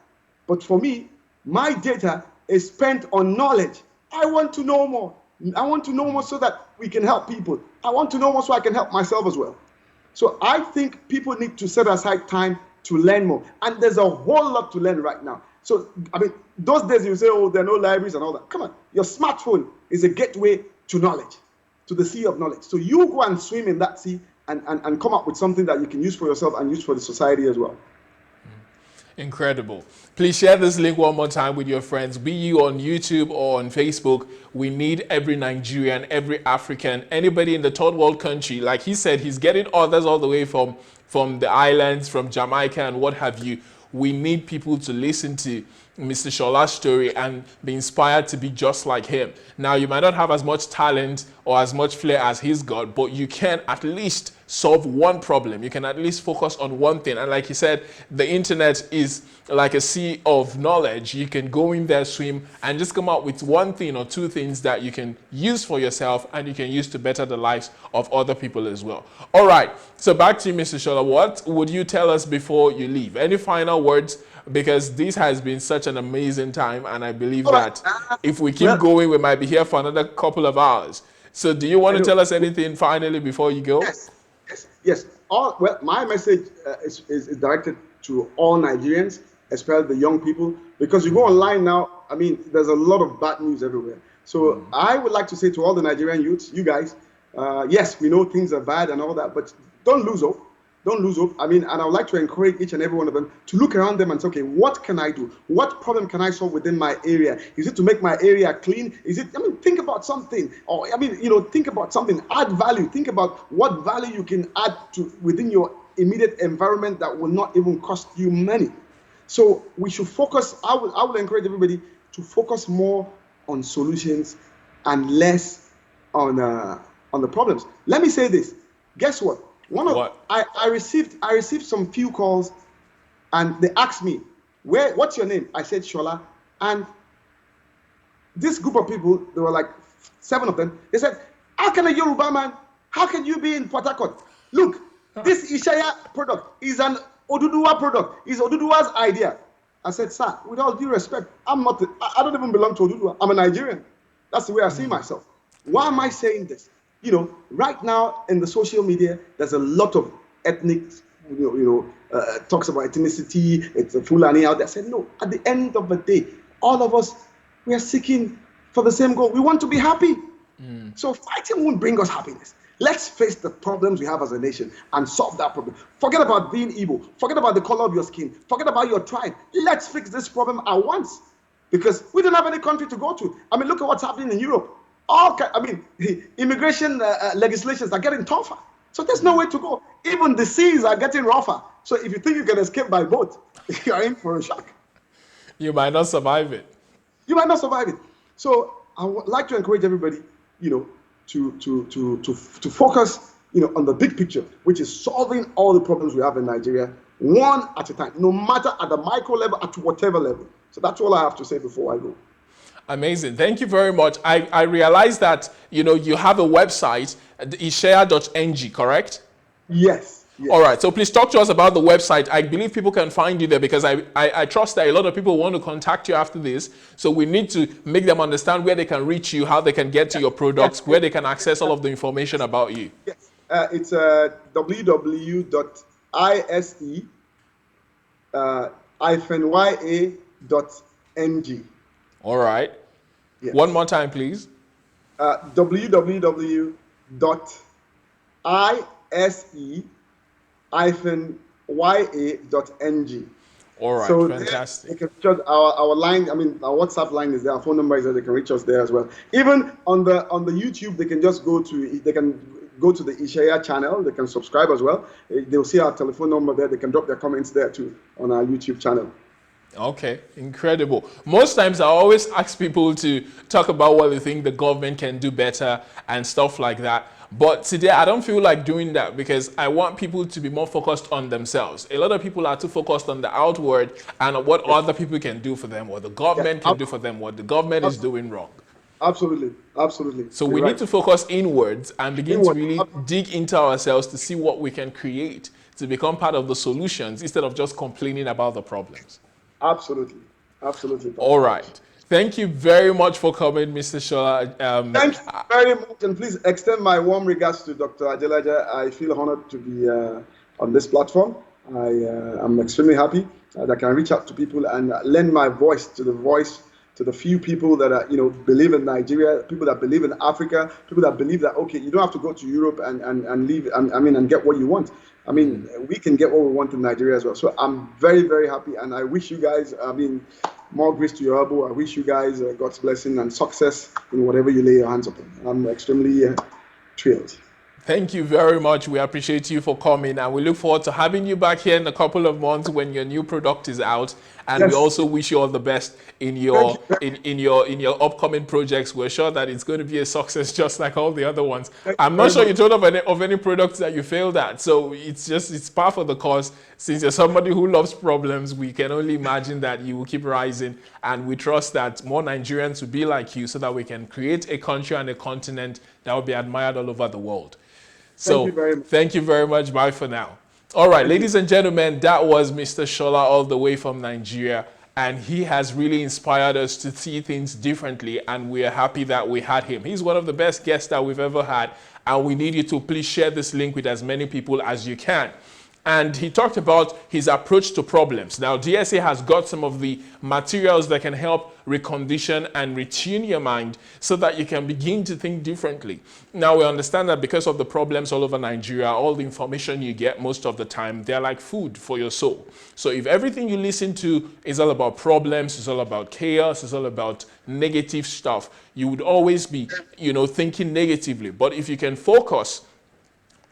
But for me, my data is spent on knowledge. I want to know more. I want to know more so that we can help people. I want to know more so I can help myself as well. So I think people need to set aside time to learn more. And there's a whole lot to learn right now. So, I mean, those days you say, oh, there are no libraries and all that. Come on, your smartphone is a gateway to knowledge, to the sea of knowledge. So you go and swim in that sea and come up with something that you can use for yourself and use for the society as well. Incredible. Please share this link one more time with your friends, be you on YouTube or on Facebook. We need every Nigerian, every African, anybody in the third world country. Like he said, he's getting others all the way from the islands, from Jamaica and what have you. We need people to listen to Mr. Shola's story and be inspired to be just like him. Now, you might not have as much talent or as much flair as he's got, but you can at least solve one problem. You can at least focus on one thing. And like he said, the internet is like a sea of knowledge. You can go in there, swim, and just come out with one thing or two things that you can use for yourself and you can use to better the lives of other people as well. All right, so back to you, Mr. Shola. What would you tell us before you leave? Any final words? Because this has been such an amazing time, and I believe that if we keep going, we might be here for another couple of hours. So do you want to tell us anything finally before you go? Yes. Well, my message is directed to all Nigerians, especially the young people, because you go online now, I mean, there's a lot of bad news everywhere. So I would like to say to all the Nigerian youths, you guys, yes, we know things are bad and all that, but don't lose hope. Don't lose hope. I mean, and I would like to encourage each and every one of them to look around them and say, okay, what can I do? What problem can I solve within my area? Is it to make my area clean? Is it, I mean, think about something. Or, I mean, think about something. Add value. Think about what value you can add to within your immediate environment that will not even cost you money. So we should focus. I would encourage everybody to focus more on solutions and less on the problems. Let me say this. Guess what? I received some few calls, and they asked me, what's your name? I said Shola, and this group of people, there were like 7 of them. They said, how can a Yoruba man? How can you be in Port Harcourt? Look, this Ishaya product is an Oduduwa product. It's Oduduwa's idea. I said, sir, with all due respect, I don't even belong to Oduduwa. I'm a Nigerian. That's the way I see myself. Why am I saying this? Right now in the social media, there's a lot of ethnic, talks about ethnicity. It's a Fulani out there. I said, no, at the end of the day, all of us, we are seeking for the same goal. We want to be happy. So fighting won't bring us happiness. Let's face the problems we have as a nation and solve that problem. Forget about being Igbo. Forget about the color of your skin. Forget about your tribe. Let's fix this problem at once, because we don't have any country to go to. I mean, look at what's happening in Europe. Immigration legislations are getting tougher. So there's no way to go. Even the seas are getting rougher. So if you think you can escape by boat, you're in for a shock. You might not survive it. You might not survive it. So I would like to encourage everybody, to focus, on the big picture, which is solving all the problems we have in Nigeria, one at a time, no matter at the micro level, at whatever level. So that's all I have to say before I go. Amazing. Thank you very much. I realize that, you have a website, ishare.ng, correct? Yes. All right. So please talk to us about the website. I believe people can find you there, because I trust that a lot of people want to contact you after this. So we need to make them understand where they can reach you, how they can get to your products, where they can access all of the information about you. Yes. It's www.ise-ya.ng. All right. Yes. One more time, please. www.ise-ya.ng. All right, so fantastic. They can reach our line. I mean, our WhatsApp line is there. Our phone number is there. They can reach us there as well. Even on the YouTube, they can just go to the Ishaya channel. They can subscribe as well. They'll see our telephone number there. They can drop their comments there too on our YouTube channel. Okay, incredible. Most times I always ask people to talk about what they think the government can do better and stuff like that. But today I don't feel like doing that, because I want people to be more focused on themselves. A lot of people are too focused on the outward and what other people can do for them, what the government can do for them, what the government is doing wrong. Absolutely. So we need to focus inwards and begin to really dig into ourselves to see what we can create to become part of the solutions instead of just complaining about the problems. Absolutely. All right. Thank you very much for coming, Mr. Shola. Thank you very much, and please extend my warm regards to Dr. Adelaja. I feel honored to be on this platform. I'm extremely happy that I can reach out to people and lend my voice to the few people that are, believe in Nigeria, people that believe in Africa, people that believe that, okay, you don't have to go to Europe and leave, and get what you want. I mean, we can get what we want in Nigeria as well. So I'm very, very happy, and I wish you guys, more grace to your elbow. I wish you guys God's blessing and success in whatever you lay your hands upon. I'm extremely thrilled. Thank you very much. We appreciate you for coming, and we look forward to having you back here in a couple of months when your new product is out. And yes, we also wish you all the best in your upcoming projects. We're sure that it's going to be a success, just like all the other ones. I'm not sure you told of any products that you failed at, so it's part of the cause. Since you're somebody who loves problems, we can only imagine that you will keep rising, and we trust that more Nigerians will be like you, so that we can create a country and a continent that will be admired all over the world. So thank you very much. Bye for now. All right, ladies and gentlemen, that was Mr. Shola all the way from Nigeria, and he has really inspired us to see things differently, and we are happy that we had him. He's one of the best guests that we've ever had, and we need you to please share this link with as many people as you can. And he talked about his approach to problems. Now, DSA has got some of the materials that can help recondition and retune your mind so that you can begin to think differently. Now, we understand that because of the problems all over Nigeria, all the information you get most of the time, they're like food for your soul. So if everything you listen to is all about problems, it's all about chaos, it's all about negative stuff, you would always be, thinking negatively. But if you can focus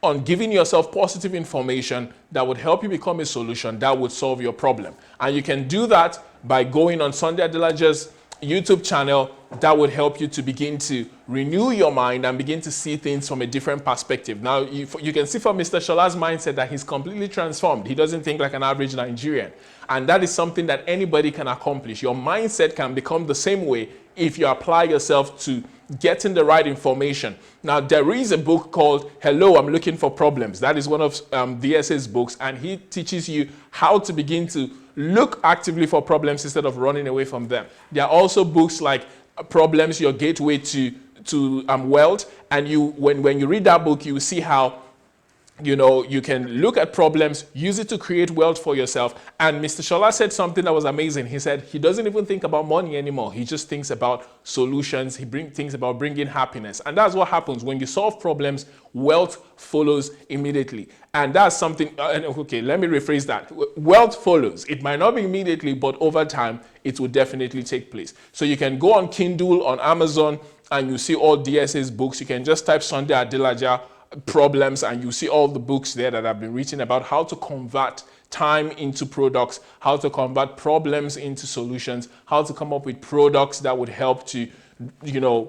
on giving yourself positive information that would help you become a solution, that would solve your problem. And you can do that by going on Sunday Adelaja's YouTube channel. That would help you to begin to renew your mind and begin to see things from a different perspective. Now, you can see from Mr. Shola's mindset that he's completely transformed. He doesn't think like an average Nigerian. And that is something that anybody can accomplish. Your mindset can become the same way if you apply yourself to getting the right information. Now, there is a book called Hello, I'm Looking for Problems. That is one of DSA's books, and he teaches you how to begin to look actively for problems instead of running away from them. There are also books like Problems, Your Gateway to Wealth, and when you read that book, you will see how you can look at problems, use it to create wealth for yourself. And Mr. Shola said something that was amazing. He said he doesn't even think about money anymore. He just thinks about solutions. He thinks about bringing happiness. And that's what happens when you solve problems. Wealth follows immediately. And that's something, okay, let me rephrase that. Wealth follows. It might not be immediately, but over time, it will definitely take place. So you can go on Kindle, on Amazon, and you see all DSA's books. You can just type Sunday Adelaja problems, and you see all the books there that have been written about how to convert time into products, how to convert problems into solutions, how to come up with products that would help to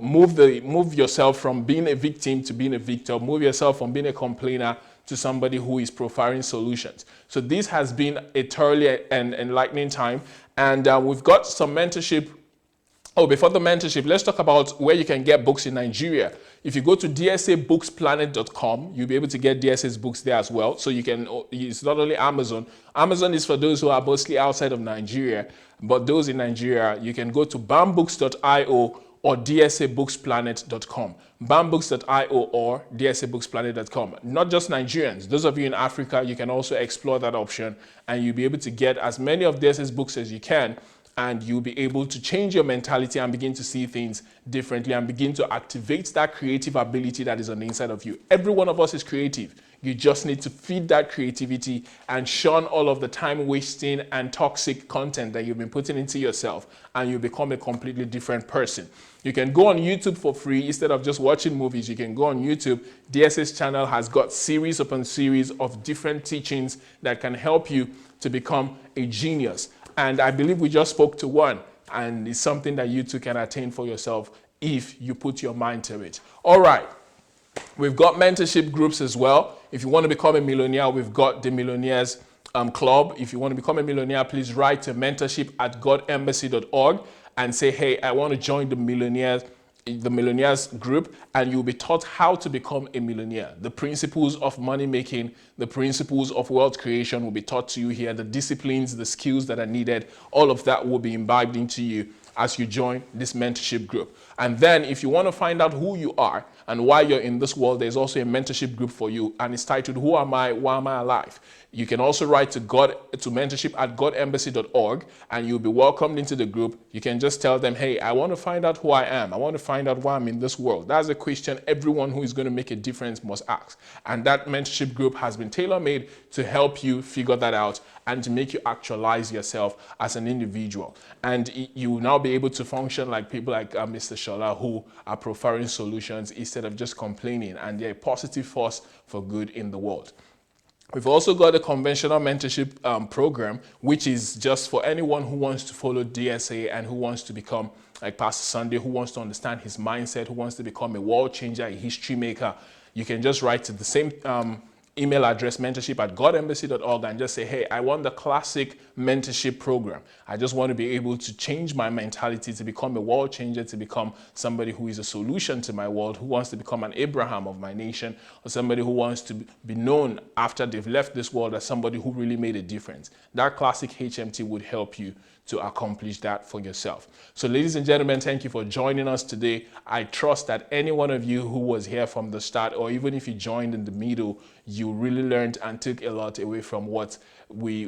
move yourself from being a victim to being a victor, move yourself from being a complainer to somebody who is profiling solutions. So this has been a thoroughly and enlightening time, and we've got some mentorship. Oh, before the mentorship, let's talk about where you can get books in Nigeria. If you go to dsabooksplanet.com, you'll be able to get DSA's books there as well. So you can, it's not only Amazon. Amazon is for those who are mostly outside of Nigeria, but those in Nigeria, you can go to bambooks.io or dsabooksplanet.com. bambooks.io or dsabooksplanet.com. Not just Nigerians. Those of you in Africa, you can also explore that option, and you'll be able to get as many of DSA's books as you can, and you'll be able to change your mentality and begin to see things differently and begin to activate that creative ability that is on the inside of you. Every one of us is creative. You just need to feed that creativity and shun all of the time wasting and toxic content that you've been putting into yourself, and you become a completely different person. You can go on YouTube for free instead of just watching movies. You can go on YouTube. DSA's channel has got series upon series of different teachings that can help you to become a genius. And I believe we just spoke to one, and it's something that you too can attain for yourself if you put your mind to it. All right. We've got mentorship groups as well. If you want to become a millionaire, we've got the Millionaires Club. If you want to become a millionaire, please write to mentorship@godembassy.org and say, hey, I want to join the Millionaires group, and you'll be taught how to become a millionaire. The principles of money making, the principles of wealth creation will be taught to you here. The disciplines, the skills that are needed, all of that will be imbibed into you as you join this mentorship group. And then if you want to find out who you are and why you're in this world, there's also a mentorship group for you, and it's titled Who Am I? Why Am I Alive? You can also write to mentorship@godembassy.org, and you'll be welcomed into the group. You can just tell them, hey, I want to find out who I am. I want to find out why I'm in this world. That's a question everyone who is going to make a difference must ask. And that mentorship group has been tailor-made to help you figure that out and to make you actualize yourself as an individual. And you will now be able to function like people like Mr. Shola, who are profiling solutions instead of just complaining, and they're a positive force for good in the world. We've also got a conventional mentorship program, which is just for anyone who wants to follow DSA and who wants to become like Pastor Sunday, who wants to understand his mindset, who wants to become a world changer, a history maker. You can just write to the same email address, mentorship@godembassy.org, and just say, hey, I want the classic mentorship program. I just want to be able to change my mentality to become a world changer, to become somebody who is a solution to my world, who wants to become an Abraham of my nation, or somebody who wants to be known after they've left this world as somebody who really made a difference. That classic HMT would help you to accomplish that for yourself. So ladies and gentlemen, thank you for joining us today. I trust that any one of you who was here from the start, or even if you joined in the middle, you really learned and took a lot away from what we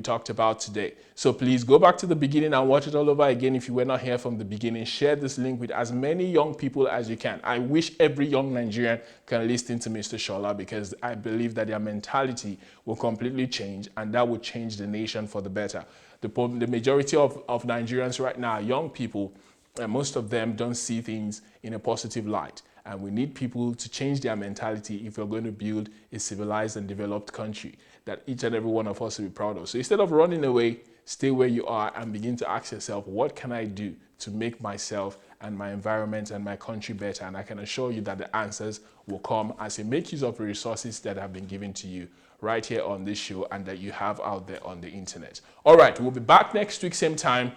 talked about today. So please go back to the beginning and watch it all over again if you were not here from the beginning. Share this link with as many young people as you can. I wish every young Nigerian can listen to Mr. Shola, because I believe that their mentality will completely change, and that will change the nation for the better. The majority of Nigerians right now are young people, and most of them don't see things in a positive light. And we need people to change their mentality if we're going to build a civilized and developed country that each and every one of us will be proud of. So instead of running away, stay where you are and begin to ask yourself, what can I do to make myself and my environment and my country better? And I can assure you that the answers will come as you make use of the resources that have been given to you right here on this show and that you have out there on the internet. All right, we'll be back next week, same time,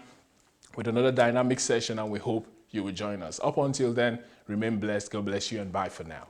with another dynamic session, and we hope you will join us. Up until then, remain blessed. God bless you, and bye for now.